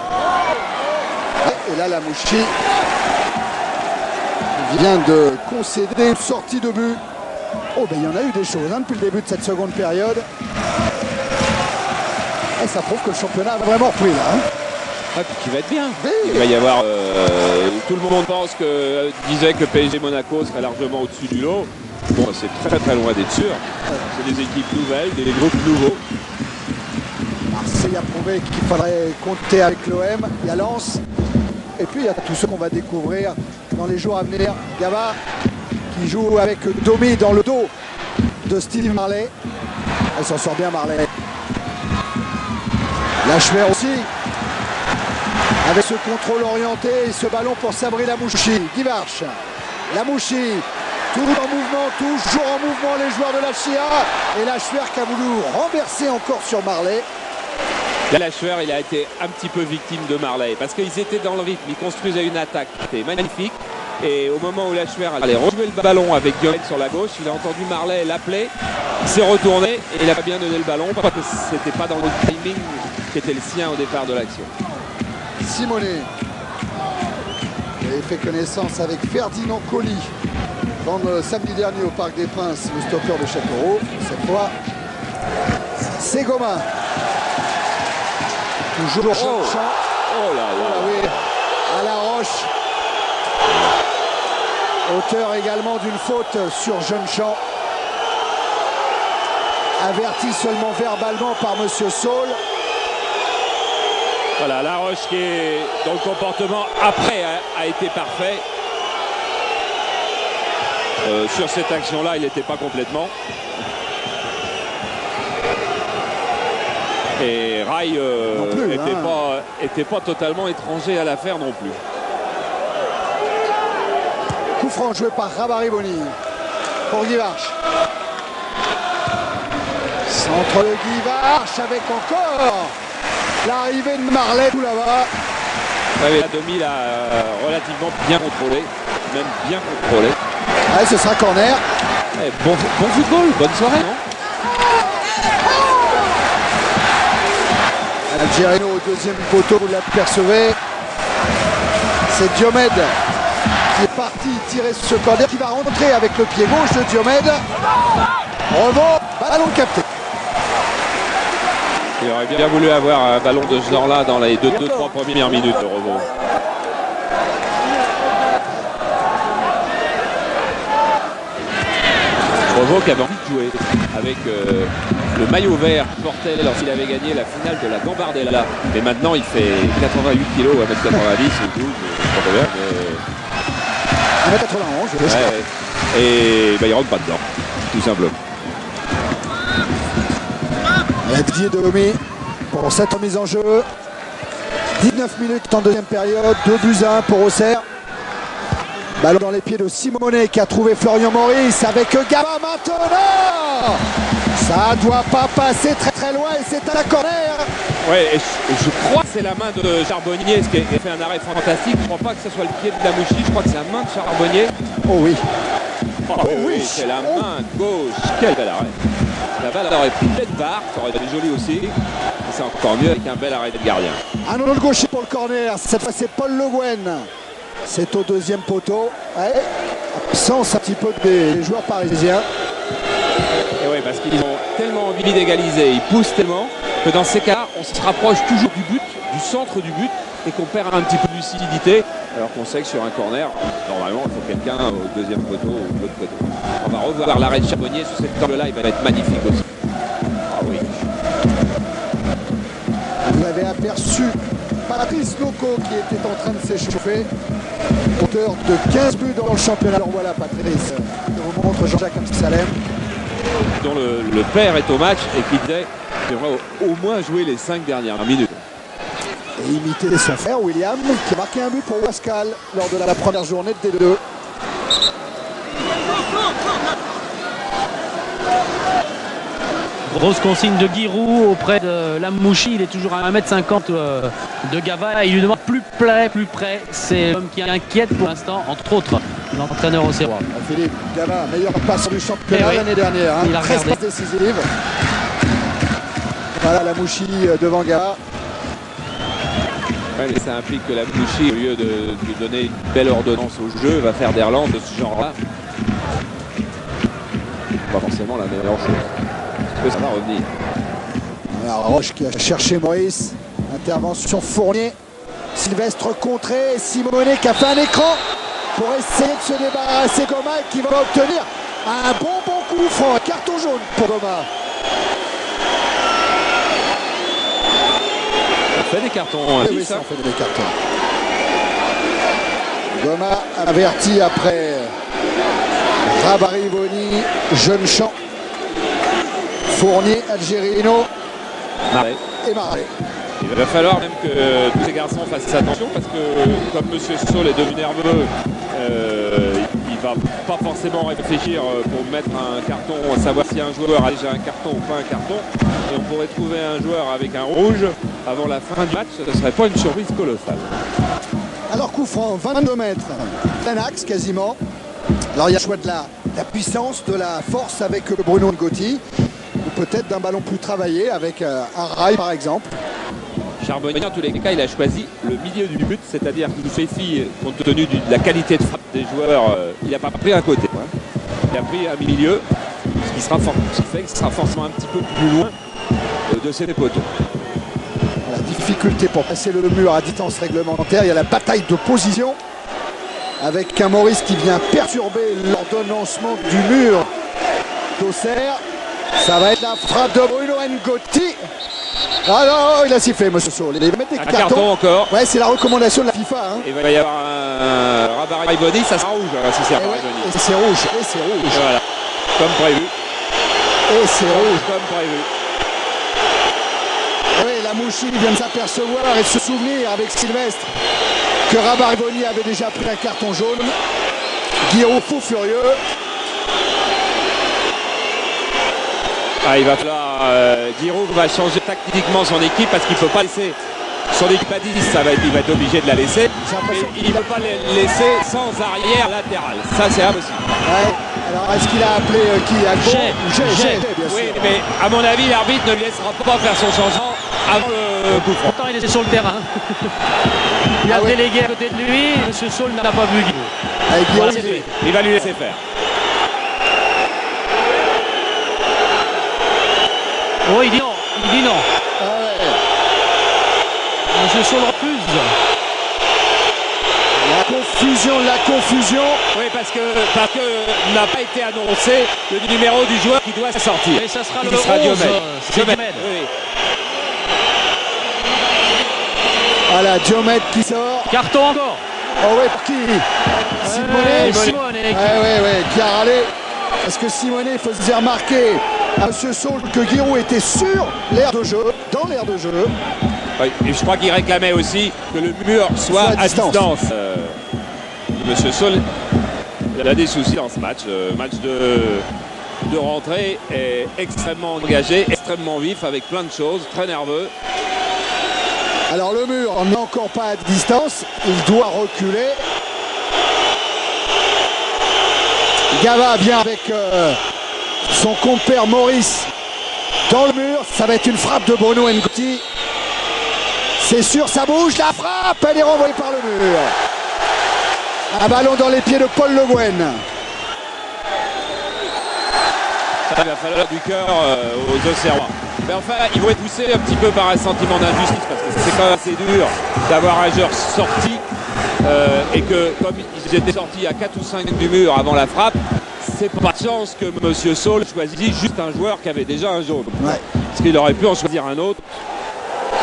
Et là, Lamouchi vient de concéder une sortie de but. Oh, ben il y en a eu des choses depuis le début de cette seconde période. Et ça prouve que le championnat a vraiment repris là. Hein. Ah, puis qui va être bien. Oui. Il va y avoir. Tout le monde disait que PSG Monaco serait largement au-dessus du lot. Bon, c'est très très loin d'être sûr. C'est des équipes nouvelles, des groupes nouveaux. Marseille a prouvé qu'il faudrait compter avec l'OM. Il y a Lens. Et puis il y a tous ceux qu'on va découvrir dans les jours à venir. Gava qui joue avec Domi dans le dos de Steve Marley. Elle s'en sort bien, Marley. Lachuer aussi. Avec ce contrôle orienté et ce ballon pour Sabri Lamouchi. Guivarch. Lamouchi. Tout en mouvement, toujours en mouvement les joueurs de la Chia. Et Lachuer qui a voulu renverser encore sur Marley. Là, Lachuer, il a été un petit peu victime de Marley parce qu'ils étaient dans le rythme, ils construisaient une attaque qui était magnifique. Et au moment où Lachuer allait rejouer le ballon avec Diomède sur la gauche, il a entendu Marley l'appeler, il s'est retourné et il n'a pas bien donné le ballon parce que c'était pas dans le timing qui était le sien au départ de l'action. Simonet avait fait connaissance avec Ferdinand Colli samedi dernier au Parc des Princes, le stoppeur de Châteauroux. Cette fois, c'est Goma. Toujours Jean. Oh là là. Oui, à la Roche. Auteur également d'une faute sur Jeune-Champ. Averti seulement verbalement par Monsieur Saul. Voilà, La Roche qui est dans le comportement après a été parfait. Sur cette action-là, il n'était pas complètement. Et Rai n'était pas totalement étranger à l'affaire non plus. Coup franc joué par Rabariboni pour Guivarch. Centre de Guivarch avec encore l'arrivée de Marley tout là-bas. Ouais, la demi l'a relativement bien contrôlé, même bien contrôlé. Allez, ce sera corner. Bon football, bonne soirée, non? Algerino au deuxième poteau, vous l'apercevez. C'est Diomède qui est parti tirer ce corner, qui va rentrer avec le pied gauche de Diomède. Rebond, ballon capté. Il aurait bien voulu avoir un ballon de ce genre-là dans les 2-3 premières minutes de rebond. Revo qui avait envie de jouer avec le maillot vert qu'il portait lorsqu'il avait gagné la finale de la Gambardella. Mais maintenant il fait 88 kg à 1m90 ou 12, pas trop bien. 1m91, je sais. Et il rentre pas dedans, tout simplement. La Didier Domi pour cette remise en jeu. 19 minutes en deuxième période, 2-1 pour Auxerre. Ballon dans les pieds de Simonet qui a trouvé Florian Maurice avec Gava maintenant. Ça doit pas passer très très loin et c'est à la corner. Ouais, et je crois que c'est la main de Charbonnier qui a fait un arrêt fantastique. Je crois pas que ce soit le pied de Lamouchi, je crois que c'est la main de Charbonnier. Oh oui. Oh oui, c'est la main gauche. Quel bel arrêt. La balle aurait pris pleine barre, ça aurait été joli aussi. Et c'est encore mieux avec un bel arrêt de gardien. Un autre gaucher pour le corner. Cette fois c'est Paul Le Guen. C'est au deuxième poteau. Ouais. Absence un petit peu des joueurs parisiens. Et oui, parce qu'ils ont tellement envie d'égaliser, ils poussent tellement que dans ces cas, on se rapproche toujours du but, du centre du but, et qu'on perd un petit peu de lucidité. Alors qu'on sait que sur un corner, normalement, il faut quelqu'un au deuxième poteau ou de l'autre côté. On va revoir l'arrêt de Charbonnier sur cette table-là, il va être magnifique aussi. Ah oui. Vous avez aperçu Patrice Loco qui était en train de s'échauffer. Auteur de 15 buts dans le championnat. Alors voilà Patrice, je vous montre Jean-Jacques Amsalem. Dont le père est au match et qui disait qu'il devrait au moins jouer les 5 dernières minutes. Et imiter son frère William qui a marqué un but pour Pascal lors de la première journée de D2. Grosse consigne de Giroud auprès de Lamouchi. Il est toujours à 1m50 de Gava. Il lui demande plus près. C'est l'homme qui inquiète pour l'instant, entre autres, l'entraîneur auxerrois. Philippe Gava, meilleur passeur du championnat l'année dernière. Il a 13 regardé. passes décisives. Voilà Lamouchi devant Gava. Ouais, mais ça implique que Lamouchi, au lieu de lui donner une belle ordonnance au jeu, va faire des relances de ce genre-là. Pas forcément la meilleure chose. Que ça va revenir. Voilà, Roche qui a cherché Maurice. Intervention Fournier. Sylvestre contré, Simone qui a fait un écran pour essayer de se débarrasser de Goma qui va obtenir un bon coup franc. Carton jaune pour Goma. On fait des cartons. Oui, ça, on fait des cartons. Goma averti après Rabarivoni, Jeune Champ, Fournier, Algerino et Marais. Il va falloir même que tous ces garçons fassent attention parce que comme M. Saul est devenu nerveux, il va pas forcément réfléchir pour mettre un carton, à savoir si un joueur a déjà un carton ou pas un carton. Et on pourrait trouver un joueur avec un rouge avant la fin du match, ce ne serait pas une surprise colossale. Alors coup franc, 22 mètres, plein axe quasiment. Alors il y a le choix de la puissance, de la force avec Bruno Ngotti, ou peut-être d'un ballon plus travaillé avec un rail par exemple. Charbonnier, en tous les cas, il a choisi le milieu du but, c'est-à-dire qu'il fait fi, compte tenu de la qualité de frappe des joueurs, il n'a pas pris un côté. Hein. Il a pris un milieu, ce qui fait qu'il sera forcément un petit peu plus loin de ses poteaux. La difficulté pour passer le mur à distance réglementaire, il y a la bataille de position avec un Maurice qui vient perturber l'ordonnancement du mur d'Auxerre. Ça va être la frappe de Bruno Ngotti. Ah non, il a sifflé, monsieur Saul. Il va mettre des carton encore. Ouais, c'est la recommandation de la FIFA. Hein. Il va y avoir un Rabarivoni, ça sera rouge si c'est Rabarivoni. Et c'est rouge, et c'est rouge. Voilà, comme prévu. Et c'est rouge. Comme prévu. Oui, la Mouchi vient de s'apercevoir et de se souvenir avec Sylvestre que Rabarivoni avait déjà pris un carton jaune. Guiraud fou furieux. Ah, il va falloir. Giroud va changer tactiquement son équipe parce qu'il ne peut pas laisser son équipe à 10. Il va être obligé de la laisser. Mais il ne peut pas la laisser sans arrière latéral. Ça, c'est impossible. Ouais. Alors, est-ce qu'il a appelé qui à gauche? J'ai, bien sûr. Oui, mais à mon avis, l'arbitre ne lui laissera pas faire son changement avant le coup franc. Pourtant, il était sur le terrain. Il a délégué à côté de lui. M. Saul n'a pas vu Guiraud. Voilà, il va lui laisser faire. Oh, il dit non. Il dit non. Ah ouais. M. Saul refuse. La confusion. Oui, parce que n'a pas été annoncé le numéro du joueur qui doit sortir. Et ça sera qui le sera 11. Diomède. C'est Diomède. Oui. Voilà, Diomède qui sort. Carton encore. Oh ouais, pour qui? Simone. Ouais, qui a râlé. Parce que Simone, il faut se dire remarquer à M. Saul que Giroud était sur l'aire de jeu, dans l'aire de jeu. Oui, et je crois qu'il réclamait aussi que le mur soit à distance. Monsieur Saul, il a des soucis dans ce match. Match de rentrée est extrêmement engagé, extrêmement vif, avec plein de choses, très nerveux. Alors le mur n'est encore pas à distance, il doit reculer. Gava vient avec son compère Maurice dans le mur. Ça va être une frappe de Bruno Ngotti. C'est sûr, ça bouge, la frappe, elle est renvoyée par le mur. Un ballon dans les pieds de Paul Le Guen. Il va falloir du cœur aux Auxerrois. Mais enfin, ils vont être poussés un petit peu par un sentiment d'injustice parce que c'est quand même assez dur d'avoir un joueur sorti et que comme ils étaient sortis à 4 ou 5 du mur avant la frappe, c'est pas de chance que M. Saul choisit juste un joueur qui avait déjà un jaune. Ouais. Parce qu'il aurait pu en choisir un autre.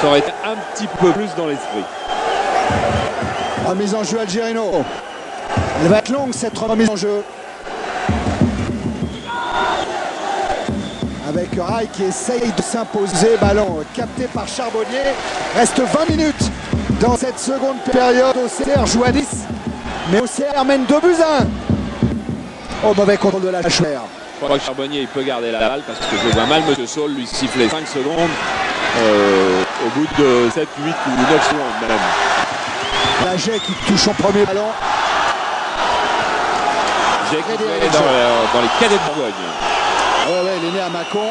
Ça aurait été un petit peu plus dans l'esprit. Remise en jeu Algerino. Elle va être longue cette remise en jeu. Avec Rai qui essaye de s'imposer. Ballon capté par Charbonnier. Reste 20 minutes dans cette seconde période. Auxerre joue à 10. Mais Auxerre mène 2-1. Au mauvais contrôle de la Chouère. Je crois que Charbonnier il peut garder la balle parce que je vois mal M. Saul lui siffler 5 secondes au bout de 7, 8 ou 9 secondes même. Laget qui touche son premier ballon. J'ai écouté dans les cadets de Bourgogne. Ouais, il est né à Mâcon.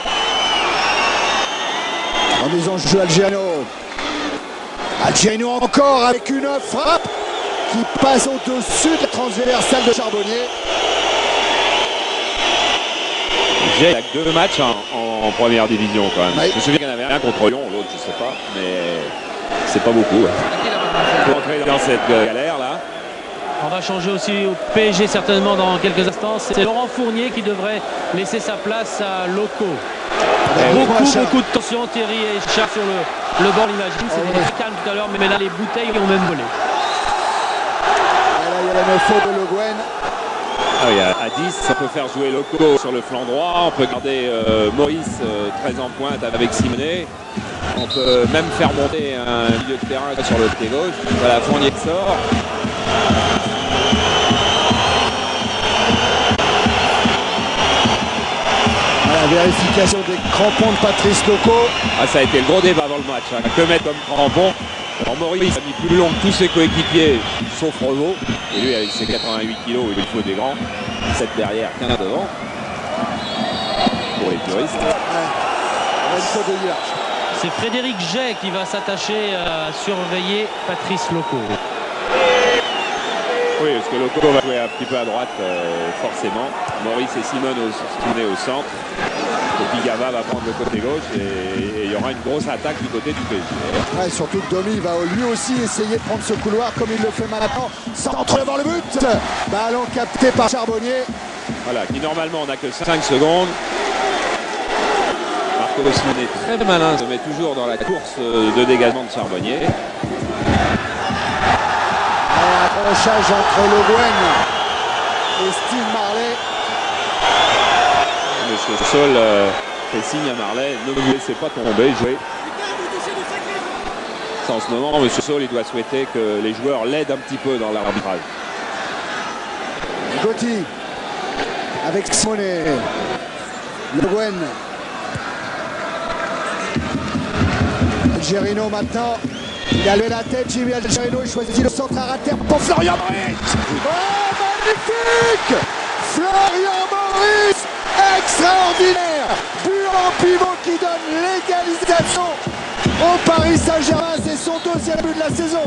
Remise en jeu Algerino. Algerino encore avec une frappe qui passe au-dessus de la transversale de Charbonnier. J'ai 2 matchs en première division quand même. Oui. Je me souviens qu'il y en avait un contre Lyon, l'autre je sais pas, mais C'est pas beaucoup. Pour entrer dans cette galère là. On va changer aussi au PSG certainement dans quelques instants. C'est Laurent Fournier qui devrait laisser sa place à Loco. Beaucoup de tension. Thierry et Charles sur le bord, l'imagine. C'était très calme tout à l'heure, mais là les bouteilles ont même volé. Et là il y a la 9 faute de Le Guen. Ah oui, à 10, ça peut faire jouer Loco sur le flanc droit. On peut garder Maurice très en pointe avec Simonet. On peut même faire monter un milieu de terrain sur le côté gauche. Voilà, Fournier qui sort. La vérification des crampons de Patrice Loco. Ah, ça a été le gros débat dans le match. Hein. Que mettre comme crampon? Alors Maurice a mis plus long que tous ses coéquipiers, sauf Revo. Et lui, avec ses 88 kilos, il faut des grands. 7 derrière, 15 devant. Pour les puristes. Ouais. Une faute de Village. C'est Frédéric Jay qui va s'attacher à surveiller Patrice Loco. Oui, parce que Loco va jouer un petit peu à droite, forcément. Maurice et Simone au centre. Et puis Gava va prendre le côté gauche et il y aura une grosse attaque du côté du PSG. Ouais, surtout que Domi va lui aussi essayer de prendre ce couloir comme il le fait maintenant. Centre devant le but. Ballon capté par Charbonnier. Voilà, qui normalement n'a que 5 secondes. Marco Simone est très malin, se met toujours dans la course de dégagement de Charbonnier. Accrochage entre Le Guen et Steve Marley. Monsieur Sol fait signe à Marley, ne vous laissez pas tomber, jouez. En ce moment, Monsieur Sol, il doit souhaiter que les joueurs l'aident un petit peu dans l'arbitrage. Gotti avec Simonet. Le Guen. Algerino maintenant. Il a levé la tête, Jimmy Algerino, il choisit le centre à terre pour Florian Maurice. Oh, magnifique! Florian Maurice, extraordinaire! But en pivot qui donne l'égalisation au Paris Saint-Germain, c'est son deuxième but de la saison.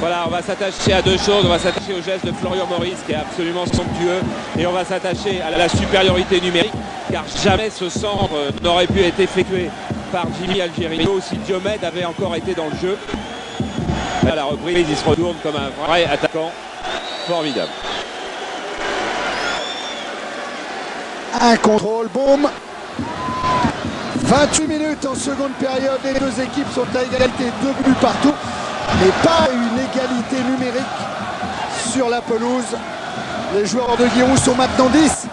Voilà, on va s'attacher à deux choses. On va s'attacher au geste de Florian Maurice qui est absolument somptueux. Et on va s'attacher à la supériorité numérique, car jamais ce centre n'aurait pu être effectué par Jimmy Algerino si Diomède avait encore été dans le jeu. À la reprise, il se retourne comme un vrai attaquant formidable. Un contrôle, boum. 28 minutes en seconde période. Les deux équipes sont à égalité, 2 buts partout. Mais pas une égalité numérique sur la pelouse. Les joueurs de Giroud sont maintenant 10.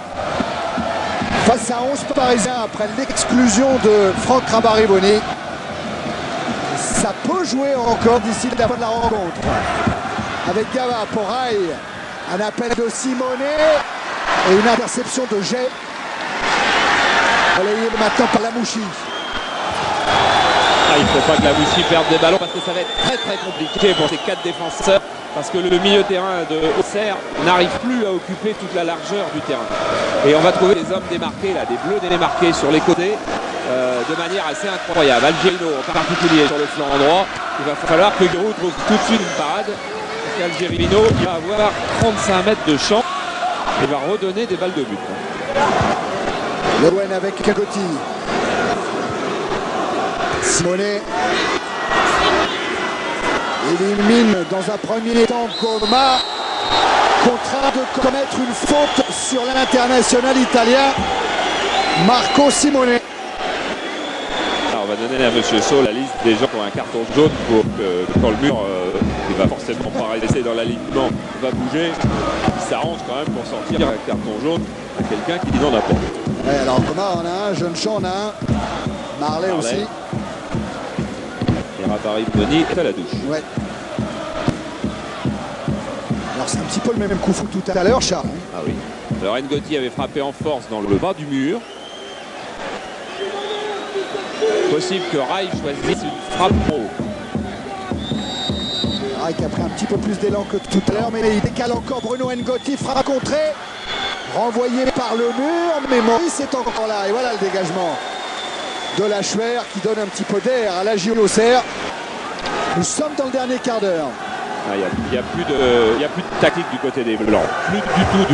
Face à 11 Parisiens après l'exclusion de Franck Ribéry. Ça peut jouer encore d'ici la fin de la rencontre. Avec Gava pour Rai, un appel de Simonet et une interception de Jay. Relayé maintenant par Lamouchi. Il ne faut pas que Lamouchi perde des ballons parce que ça va être très très compliqué pour ces 4 défenseurs. Parce que le milieu de terrain de Auxerre n'arrive plus à occuper toute la largeur du terrain. Et on va trouver des hommes démarqués, là, des bleus démarqués sur les côtés de manière assez incroyable. Algerino en particulier sur le flanc droit. Il va falloir que Giroud trouve tout de suite une parade. Parce qu'Algerino va avoir 35 mètres de champ et va redonner des balles de but. Le Guen avec Gotti. Simonet élimine dans un premier temps Goma, contraint de commettre une faute sur l'international italien Marco Simone. Alors on va donner à Monsieur Saul la liste des gens qui ont un carton jaune pour que quand le mur il va forcément pas rester dans l'alignement, va bouger, il s'arrange quand même pour sortir un carton jaune à quelqu'un qui n'en a pas. Ouais, alors Goma on a un, Jeune Champ on a un, Marley aussi. Et Ribéry est à la douche. Ouais. Alors c'est un petit peu le même coup fou tout à l'heure, Charles. Ah oui. Alors Ngotti avait frappé en force dans le bas du mur. Possible que Rai choisisse une frappe pro. Rai qui a pris un petit peu plus d'élan que tout à l'heure, mais il décale encore Bruno Ngotti, frappe contrée, renvoyé par le mur, mais Maurice est encore là. Et voilà le dégagement de Lachuer qui donne un petit peu d'air à la JO Auxerre. Nous sommes dans le dernier quart d'heure. Il n'y a plus de tactique du côté des Blancs. Plus du tout.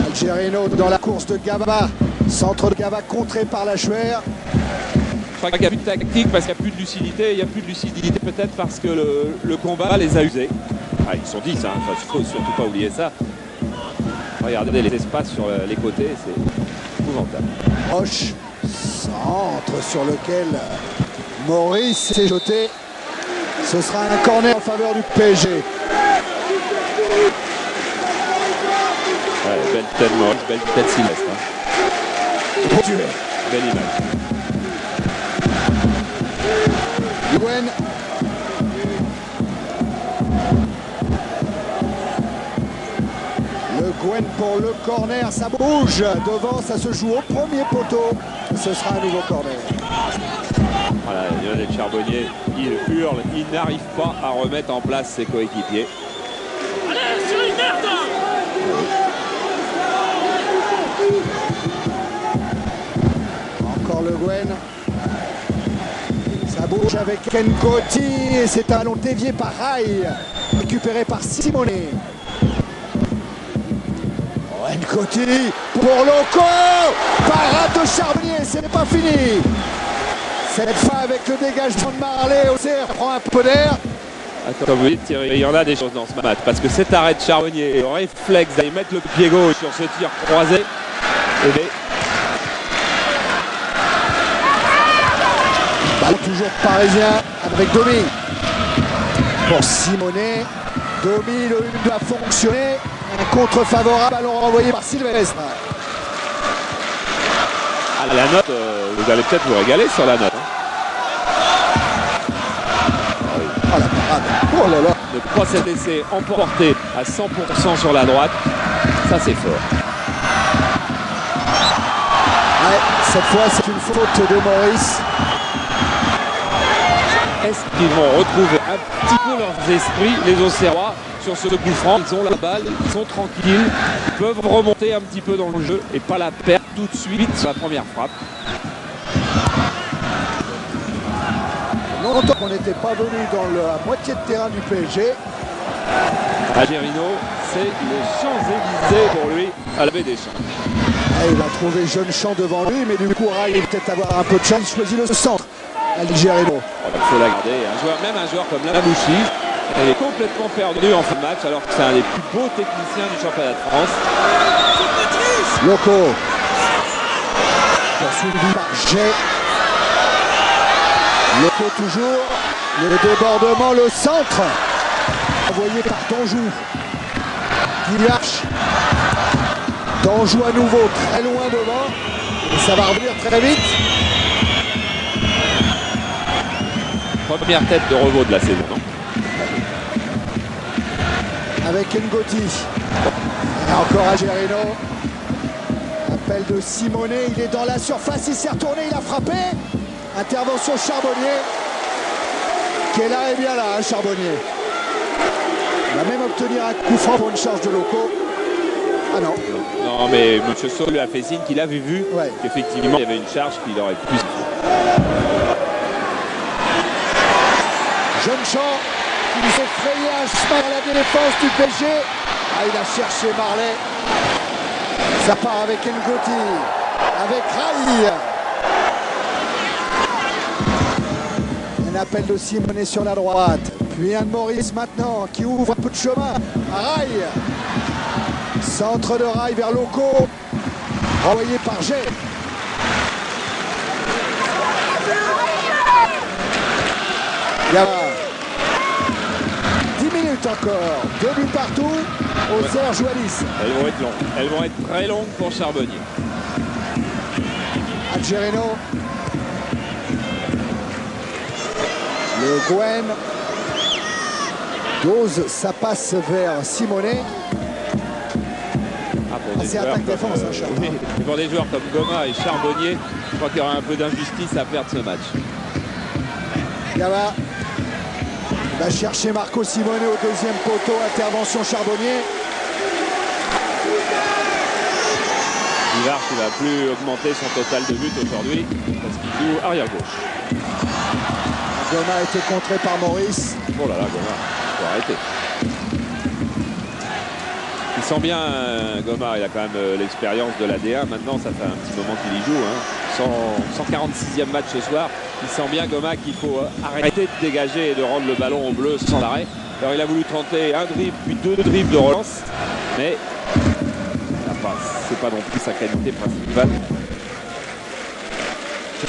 Algerino dans la course de Gava. Centre de Gava contré par Lachuer. crois qu'il n'y a plus de tactique parce qu'il n'y a plus de lucidité. Il n'y a plus de lucidité peut-être parce que le combat les a usés. Ah, ils sont 10, hein. Enfin, il ne faut surtout pas oublier ça. Regardez les espaces sur les côtés, c'est épouvantable. Roche, centre sur lequel Maurice s'est jeté. Ce sera un corner en faveur du PSG. Ouais, belle tête Maurice, belle tête Sylvestre. Hein. Belle image. Gwen. Le Gwen pour le corner, ça bouge devant, ça se joue au premier poteau. Ce sera un nouveau corner. Voilà, Lionel Charbonnier, il hurle, il n'arrive pas à remettre en place ses coéquipiers. Allez, sur une merde! Encore le Gwen. Ça bouge avec Nkoti et c'est un ballon dévié par Rai, récupéré par Simone. Nkoti pour Loco. Parade de Charbonnier, c'est pas fini. Cette fois avec le dégagement de Marley, Auxerre prend un peu d'air. Comme vous dites Thierry, il y en a des choses dans ce match parce que cet arrêt de Charbonnier, le réflexe d'aller mettre le pied gauche sur ce tir croisé, et bien, ballon toujours parisien avec Domi. Pour Simone, Domi, le 1 doit fonctionner. Un contre favorable, ballon renvoyé par Sylvestre. à la note, vous allez peut-être vous régaler sur la note. Oh la parade. Oh là là. Ne pas se laisser emporter à 100% sur la droite, ça c'est fort. Ouais, cette fois c'est une faute de Maurice. Est-ce qu'ils vont retrouver un petit peu leurs esprits, les Auxerrois, sur ce coup franc? Ils ont la balle, ils sont tranquilles, ils peuvent remonter un petit peu dans le jeu et pas la perdre tout de suite sur la première frappe. Longtemps qu'on n'était pas venu dans la moitié de terrain du PSG. Algerino, c'est les Champs-Élysées pour lui à la baie des Champs. Ah, il va trouver Jeune Champ devant lui, mais du coup Rai va peut-être avoir un peu de chance. Il choisit le centre. Algerino. Il faut la garder. Même un joueur comme Lamouchi, il est complètement perdu en fin de match alors que c'est un des plus beaux techniciens du championnat de France. Loco. Poursuivi par Jay. Loco toujours. Le débordement, le centre. Envoyé par Danjou. Guillache. Danjou à nouveau très loin devant. Et ça va revenir très vite. Première tête de revaux de la saison. Avec Ngoti. Et encore Algerino. Appel de Simone. Il est dans la surface. Il s'est retourné. Il a frappé. Intervention Charbonnier. Qui est là et bien là, hein, Charbonnier. Il va même obtenir un coup franc pour une charge de Loco. Ah non. Non, mais M. Saul lui a fait signe qu'il avait vu Ouais. qu'effectivement il y avait une charge qu'il aurait pu. Jeune Champ qui s'est frayé un chemin à la défense du PSG. Ah, il a cherché Marley. Ça part avec Ngoti. Avec Rai. Un appel de Simone sur la droite. Puis un de Maurice maintenant qui ouvre un peu de chemin. Rai. Centre de Rai vers Loco. Renvoyé par G. Gaba. 10 minutes encore. 2 buts partout. Auxerre joue à 10. Elles vont être longues. Elles vont être très longues pour Charbonnier. Algerino. Le Gwen dose sa passe vers Simone. Pour des c'est joueurs attaque-défense, comme, hein, Charles. oui, et pour des joueurs comme Goma et Charbonnier, je crois qu'il y aura un peu d'injustice à perdre ce match. Gaba va chercher Marco Simone au deuxième poteau. Intervention Charbonnier. Vivard qui va plus augmenter son total de buts aujourd'hui parce qu'il joue arrière gauche. Goma a été contré par Maurice. Oh là là, Goma, faut arrêter. Il sent bien Goma, il a quand même l'expérience de la D1. Maintenant, ça fait un petit moment qu'il y joue. Hein. 146e match ce soir. Il sent bien Goma qu'il faut arrêter de dégager et de rendre le ballon au bleu sans arrêt. Alors il a voulu tenter un dribble puis 2 dribbles de relance, mais c'est pas non plus sa qualité principale.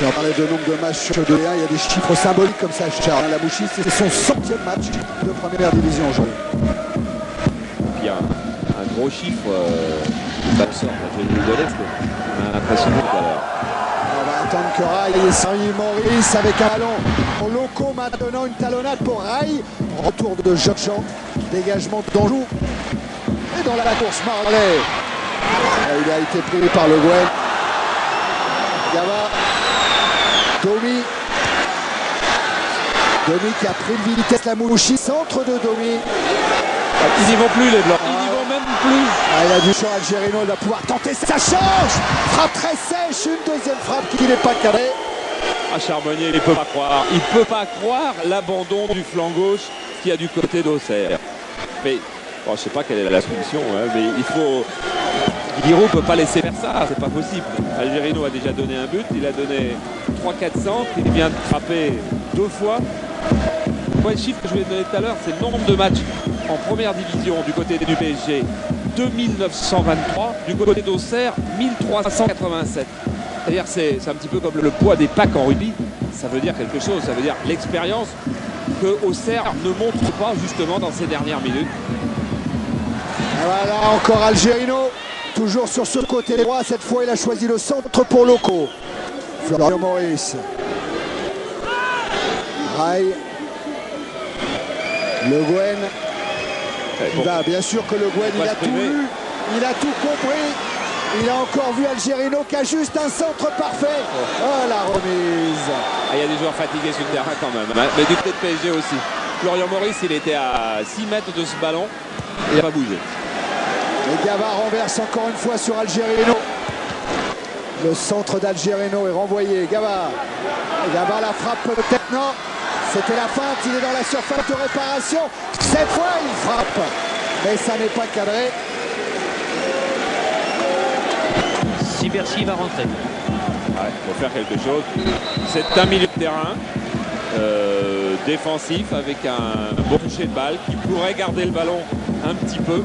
On parlait de nombre de matchs de Ligue 1, il y a des chiffres symboliques comme ça. Charles Lamouchi, c'est son 100e match de première division aujourd'hui. Il y a un gros chiffre d'absent. Je vais vous le donner, c'était impressionnant tout à l'heure. On va attendre que Rai et Saint Maurice avec un ballon au loco maintenant, une talonnade pour Rai. Retour de Jean, dégagement d'Anjou. Et dans la course, Marley. Il a été pris par Le Guen. Gava. Domi qui a pris de vitesse, Lamouchi, centre de Domi. Ils n'y vont plus les Blancs, ils n'y vont même plus. Il a du champ, Algerino, il va pouvoir tenter, ça change. Frappe très sèche, une deuxième frappe qui n'est pas cadrée. Charbonnier, il ne peut pas croire. Il ne peut pas croire l'abandon du flanc gauche qu'il y a du côté d'Auxerre. Mais bon, je ne sais pas quelle est la solution, hein, mais il faut... Guiraud ne peut pas laisser faire ça, c'est pas possible. Algerino a déjà donné un but, il a donné 3-4 centres, il vient de frapper 2 fois. Le chiffre que je vous ai donné tout à l'heure, c'est le nombre de matchs en première division du côté du PSG, 2923, du côté d'Auxerre, 1387. C'est-à-dire c'est un petit peu comme le poids des packs en rugby, ça veut dire quelque chose, ça veut dire l'expérience que Auxerre ne montre pas justement dans ces dernières minutes. Voilà, encore Algerino. Toujours sur ce côté droit, cette fois il a choisi le centre pour Loco. Florian Maurice. Rai. Le Guen. Bien sûr que Le Guen, il a tout vu, il a tout compris. Il a encore vu Algerino qui a juste un centre parfait. Oh la remise. Il y a des joueurs fatigués sur le terrain quand même, hein. Mais du côté de PSG aussi. Florian Maurice, il était à 6 mètres de ce ballon, il n'a pas bougé. Et Gava renverse encore une fois sur Algerino. Le centre d'Algerino est renvoyé. Gava la frappe peut-être, non. C'était la feinte, il est dans la surface de réparation. Cette fois il frappe. Mais ça n'est pas cadré. Sibierski va rentrer. Ouais, il faut faire quelque chose. C'est un milieu de terrain défensif avec un bon toucher de balle qui pourrait garder le ballon un petit peu.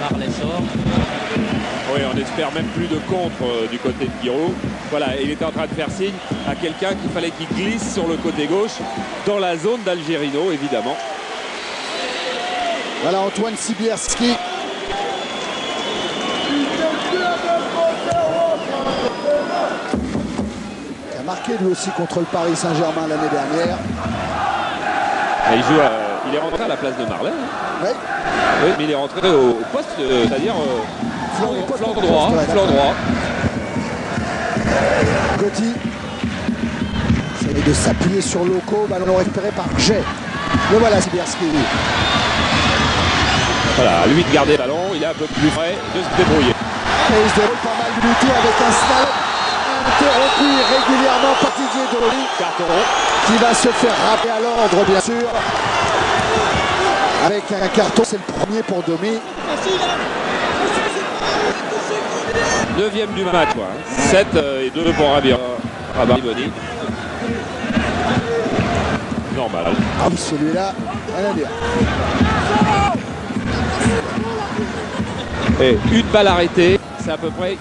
Marley sort. Oui, on espère même plus de contre du côté de Guiraud. Voilà, il était en train de faire signe à quelqu'un qu'il fallait qu'il glisse sur le côté gauche dans la zone d'Algerino, évidemment. Voilà Antoine Sibierski. Qui a marqué lui aussi contre le Paris Saint-Germain l'année dernière. Et il est rentré à la place de Marley. Hein. Oui. Oui, mais il est rentré au poste, c'est-à-dire flanc droit. Gotti essaie de s'appuyer sur Loco, ballon récupéré par Jet. Le voilà Sibierski. Voilà, à lui de garder le ballon, il est un peu plus frais de se débrouiller. Et il se déroule pas mal du tout avec un slalom interrompu régulièrement par Didier Dolly. Carton qui va se faire rappeler à l'ordre bien sûr. Avec un carton, c'est le premier pour Domi. 9e du match, quoi. 7 et 2 pour Rabiboni. Normal. Ah oui, celui-là, rien à dire. Et une balle arrêtée, c'est à peu près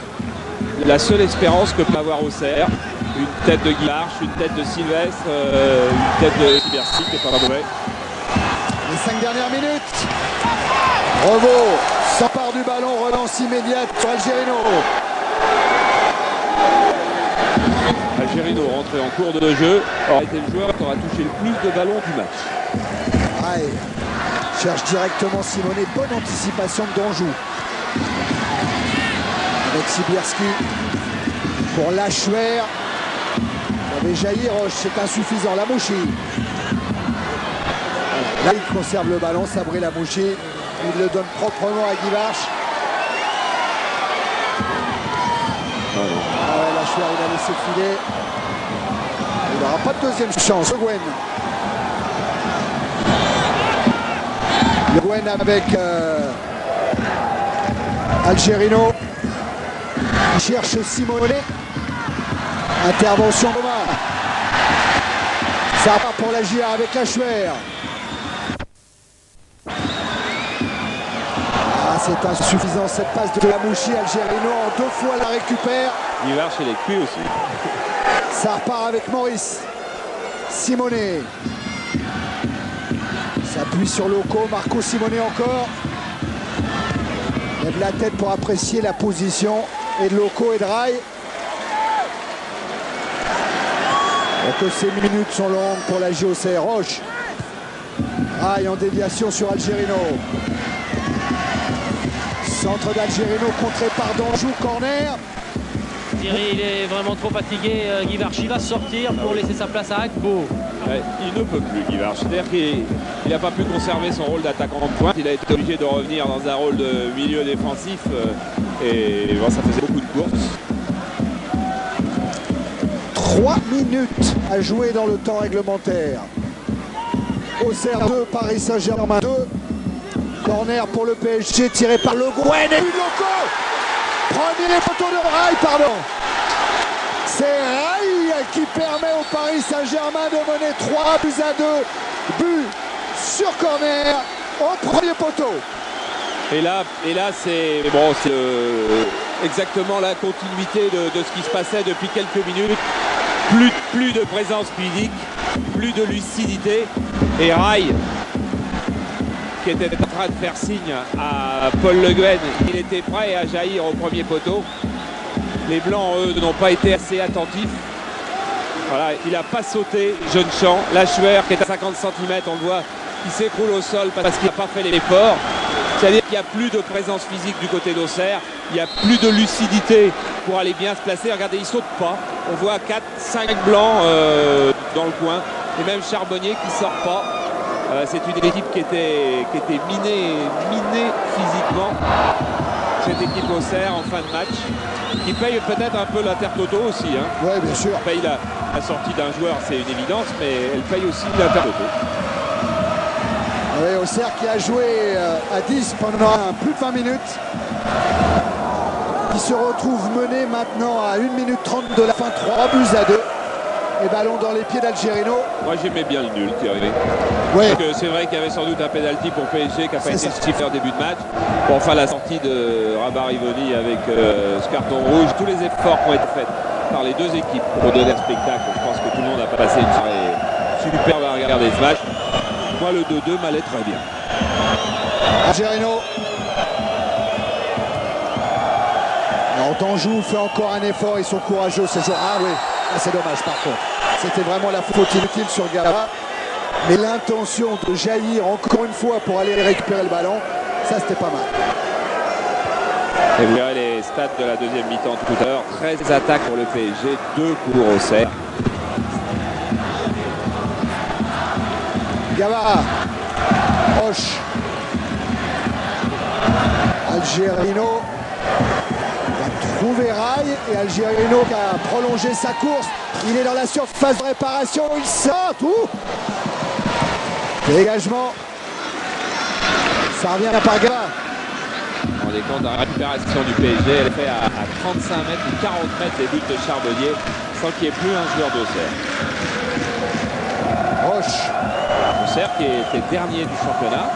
la seule espérance que peut avoir Auxerre. Une tête de Guy Marche, une tête de Sylvestre, une tête de Sibierski, qui n'est pas mauvais. Les 5 dernières minutes. Revo s'empare du ballon, relance immédiate pour Algerino. Algerino rentré en cours de jeu, aurait été le joueur qui aura touché le plus de ballons du match. Ouais. Cherche directement Simonet, bonne anticipation d'Anjou. Avec Sibierski pour Lachuer. Il avait jailli Roche, c'est insuffisant. Lamouchi. Là, il conserve le ballon, Sabri Lamouchi. Il le donne proprement à Guy Varche. Ah ouais, Lachuer, il a laissé filer. Il n'aura pas de deuxième chance. Le Guen. Le Guen avec Algerino. Il cherche Simonet. Intervention Goma. Ça part pour la JA avec la Schwer. C'est insuffisant cette passe de Lamouchi. Algerino en 2 fois la récupère. Guivarch il est cuit aussi. Ça repart avec Maurice. Simone. S'appuie sur Loco. Marco Simone encore. Lève la tête pour apprécier la position. Et de Loco et de Rai. Que ces minutes sont longues pour la JOC. Roche. Rai en déviation sur Algerino. Centre d'Algerino contré par Danjou, corner. Thierry, il est vraiment trop fatigué. Guivarch, il va sortir pour laisser sa place à Agbo. Ouais, il ne peut plus, Guivarch. C'est-à-dire qu'il n'a pas pu conserver son rôle d'attaquant de pointe. Il a été obligé de revenir dans un rôle de milieu défensif. Et bon, ça faisait beaucoup de courses. 3 minutes à jouer dans le temps réglementaire. Auxerre 2, Paris Saint-Germain 2. Corner pour le PSG tiré par Le Guen et Loco. Premier poteau de Rai, pardon. C'est Rai qui permet au Paris Saint-Germain de mener 3-2. But sur corner au premier poteau. Et là c'est bon, exactement la continuité de ce qui se passait depuis quelques minutes. Plus de présence physique, plus de lucidité. Et Rai, qui était en train de faire signe à Paul Le Guen, il était prêt à jaillir au premier poteau. Les Blancs, eux, n'ont pas été assez attentifs. Voilà, il n'a pas sauté, Jeune-Champ. La Schwer, qui est à 50 cm, on le voit, qui s'écroule au sol parce qu'il n'a pas fait l'effort. C'est-à-dire qu'il n'y a plus de présence physique du côté d'Auxerre. Il n'y a plus de lucidité pour aller bien se placer. Regardez, il ne saute pas. On voit 4-5 Blancs dans le coin. Et même Charbonnier qui ne sort pas. C'est une équipe qui était minée physiquement. Cette équipe Auxerre en fin de match, qui paye peut-être un peu l'Intertoto aussi. Hein. Oui, bien sûr. Elle paye la sortie d'un joueur, c'est une évidence, mais elle paye aussi l'Intertoto. Oui, Auxerre qui a joué à 10 pendant plus de 20 minutes. Qui se retrouve mené maintenant à 1 minute 30 de la fin, 3-2. Et ballon dans les pieds d'Algerino. Moi j'aimais bien le nul, Thierry. Ouais. C'est vrai qu'il y avait sans doute un pénalty pour PSG qui n'a pas été sifflé en début de match. Bon, enfin la sortie de Rabat Rivoni avec ce carton rouge, tous les efforts qui ont été faits par les deux équipes pour donner un spectacle. Je pense que tout le monde a passé une soirée superbe à regarder ce match. Moi le 2-2 m'allait très bien. Algerino. Danjou fait encore un effort, ils sont courageux ces joueurs. Ah oui, c'est dommage par contre. C'était vraiment la faute inutile sur Gaba. Mais l'intention de jaillir encore une fois pour aller récupérer le ballon, ça c'était pas mal. Et vous verrez les stats de la deuxième mi-temps tout à l'heure. 13 attaques pour le PSG, 2 pour Auxerre. Gaba. Roche. Algerino. Trouvé Rai et Algerino qui a prolongé sa course. Il est dans la surface de réparation, il sort tout. Dégagement. Ça revient à Parga. On est compte de la récupération du PSG, elle est faite à 35 mètres ou 40 mètres des buts de Charbonnier sans qu'il n'y ait plus un joueur d'Auxerre. Roche. Auxerre qui était dernier du championnat.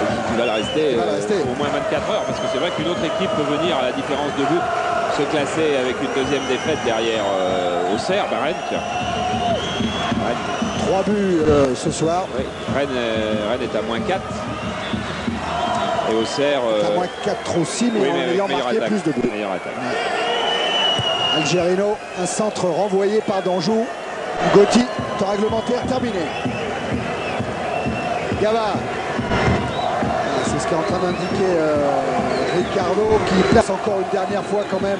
Et qui va le rester au moins 24 heures parce que c'est vrai qu'une autre équipe peut venir à la différence de but se classer avec une deuxième défaite derrière Auxerre, Rennes. 3 buts ce soir. Oui, Rennes est à moins 4. Et Auxerre... à moins 4 aussi, mais en ayant marqué plus de buts. Algerino, un centre renvoyé par Danjou. Gotti, temps réglementaire terminé. Gaba. C'est ce qu'est en train d'indiquer Ricardo, qui place encore une dernière fois quand même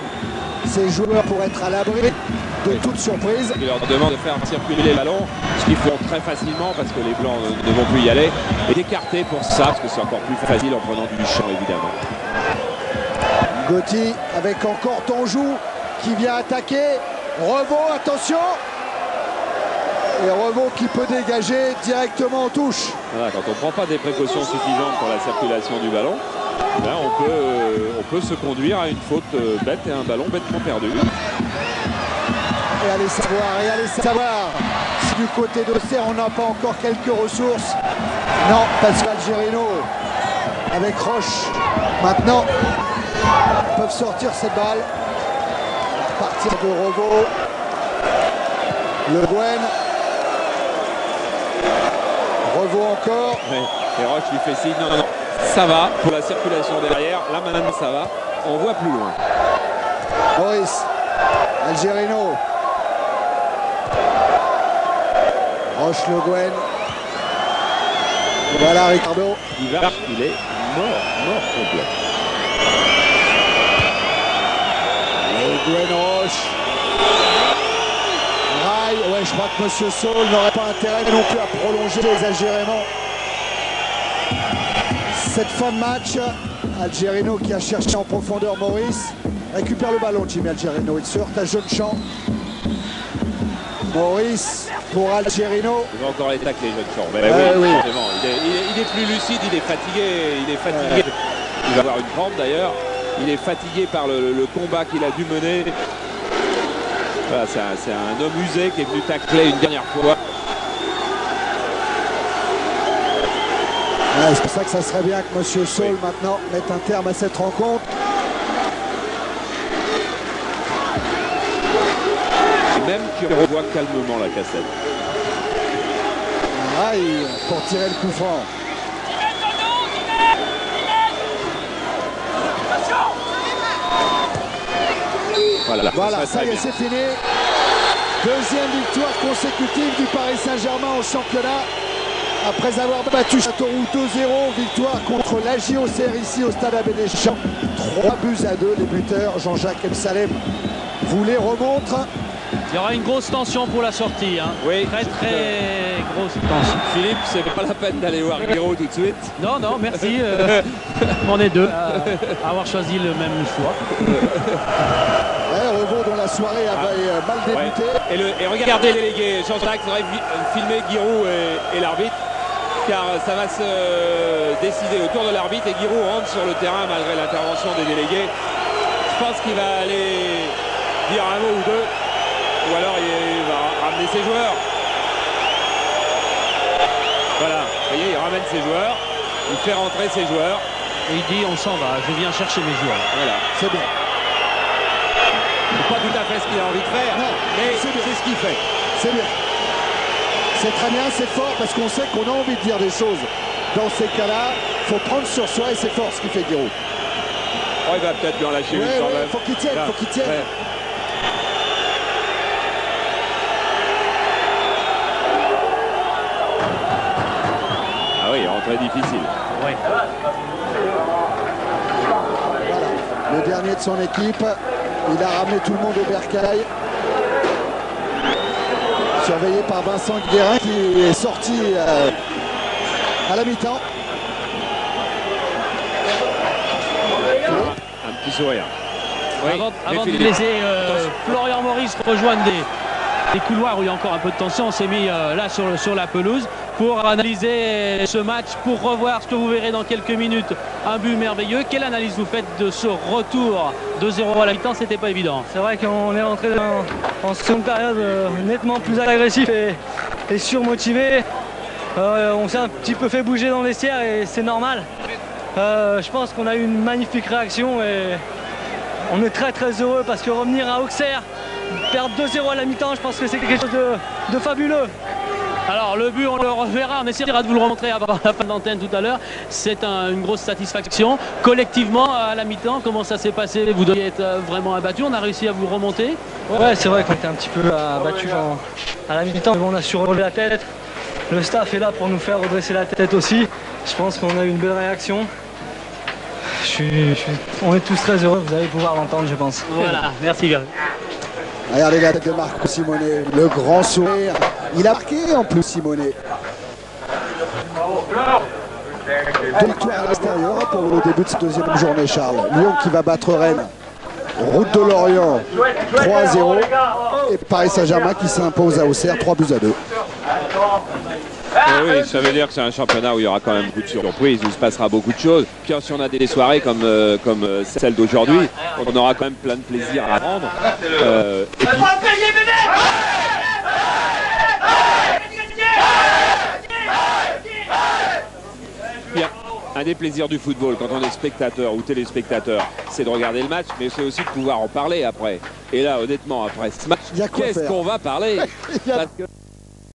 ses joueurs pour être à l'abri de toute surprise. Il leur demande de faire circuler les ballons, ce qu'ils font très facilement parce que les Blancs ne vont plus y aller, et d'écarter pour ça, parce que c'est encore plus facile en prenant du champ évidemment. Gotti avec encore Danjou qui vient attaquer. Revaux, attention. Et Revaux qui peut dégager directement en touche. Voilà, quand on ne prend pas des précautions suffisantes pour la circulation du ballon, là on peut se conduire à une faute bête et un ballon bêtement perdu. Et allez savoir si du côté d'Auxerre, on n'a pas encore quelques ressources. Non, parce qu'Algerino, avec Roche, maintenant, peuvent sortir cette balle. À partir de Revo. Le Gwen. Revo encore. Et Roche lui fait signe. Non, non, ça va pour la circulation derrière. Là maintenant ça va. On voit plus loin. Maurice. Algerino. Roche Le Guen. Voilà Ricardo. Il est mort complet. Le Guen Roche. Rail. Ouais, je crois que Monsieur Saul n'aurait pas intérêt non plus à prolonger les Algériens. Cette fin de match, Algerino qui a cherché en profondeur Maurice. Récupère le ballon, Jimmy Algerino. Il se heurte à Jeune Champ. Maurice pour Algerino. Il va encore les tacler, Jeune Champ. Oui. Il est plus lucide, il est fatigué. Il va avoir une crampe d'ailleurs. Il est fatigué par le combat qu'il a dû mener. Voilà, c'est un homme usé qui est venu tacler une dernière fois. Ouais, c'est pour ça que ça serait bien que Monsieur Saul maintenant mette un terme à cette rencontre. Même qui revoit calmement la cassette. Aïe, pour tirer le coup franc. Voilà, ça y est, c'est fini. Deuxième victoire consécutive du Paris Saint-Germain au championnat. Après avoir battu Châteauroux 2-0, victoire contre l'AJOCR ici au stade Abbé Deschamps. 3-2. Les buteurs, Jean-Jacques Msalem, vous les remontre. Il y aura une grosse tension pour la sortie. Hein. Oui, très grosse tension. Philippe, c'est pas la peine d'aller voir Guiraud tout de suite. Non, merci. On est deux à avoir choisi le même choix. Revo dont la soirée avait mal débuté. Ouais. Et regardez les délégués. Jean-Jacques devrait filmer Guiraud et l'arbitre, car ça va se décider autour de l'arbitre et Guiraud rentre sur le terrain malgré l'intervention des délégués. Je pense qu'il va aller dire un mot ou deux. Ou alors il va ramener ses joueurs. Voilà, vous voyez, il ramène ses joueurs, il fait rentrer ses joueurs. Et il dit on s'en va, je viens chercher mes joueurs. Voilà, c'est bien. C'est pas tout à fait ce qu'il a envie de faire, non, mais c'est ce qu'il fait. C'est bien. C'est très bien, c'est fort parce qu'on sait qu'on a envie de dire des choses. Dans ces cas-là, il faut prendre sur soi et c'est fort ce qu'il fait Guiraud. Oh, il va peut-être lui en lâcher une quand même. Faut qu'il tienne, faut qu'il tienne. Ouais. Très difficile. Oui. Voilà. Le dernier de son équipe, il a ramené tout le monde au bercail. Surveillé par Vincent Guérin qui est sorti à la mi-temps. Un petit sourire. Oui, avant de laisser Florian Maurice rejoindre des couloirs où il y a encore un peu de tension, on s'est mis là sur la pelouse pour analyser ce match, pour revoir ce que vous verrez dans quelques minutes. Un but merveilleux. Quelle analyse vous faites de ce retour 2-0 à la mi-temps? C'était pas évident. C'est vrai qu'on est entré en seconde période nettement plus agressif et surmotivé. On s'est un petit peu fait bouger dans le vestiaire et c'est normal. Je pense qu'on a eu une magnifique réaction et on est très heureux parce que revenir à Auxerre, perdre 2-0 à la mi-temps, je pense que c'est quelque chose de fabuleux. Alors le but, on le reverra, on essaiera de vous le remontrer avant la fin de l'antenne tout à l'heure. C'est une grosse satisfaction. Collectivement, à la mi-temps, comment ça s'est passé? Vous deviez être vraiment abattu, on a réussi à vous remonter? Ouais, c'est vrai qu'on était un petit peu abattu à la mi-temps, mais bon, on a su relever la tête. Le staff est là pour nous faire redresser la tête aussi. Je pense qu'on a eu une belle réaction. On est tous très heureux, vous allez pouvoir l'entendre, je pense. Voilà, merci Gary. Regardez la tête de Marco Simonet, le grand sourire. Il a marqué en plus Simonet. Deux victoires à l'extérieur pour le début de cette deuxième journée, Charles. Lyon qui va battre Rennes. Route de Lorient 3-0. Et Paris Saint-Germain qui s'impose à Auxerre 3-2. Oui, ça veut dire que c'est un championnat où il y aura quand même beaucoup de surprises, où il se passera beaucoup de choses. Puis si on a des soirées comme celle d'aujourd'hui, on aura quand même plein de plaisir à prendre. Et puis... Un des plaisirs du football quand on est spectateur ou téléspectateur, c'est de regarder le match, mais c'est aussi de pouvoir en parler après. Et là, honnêtement, après ce match, qu'est-ce qu'on va parler? Parce que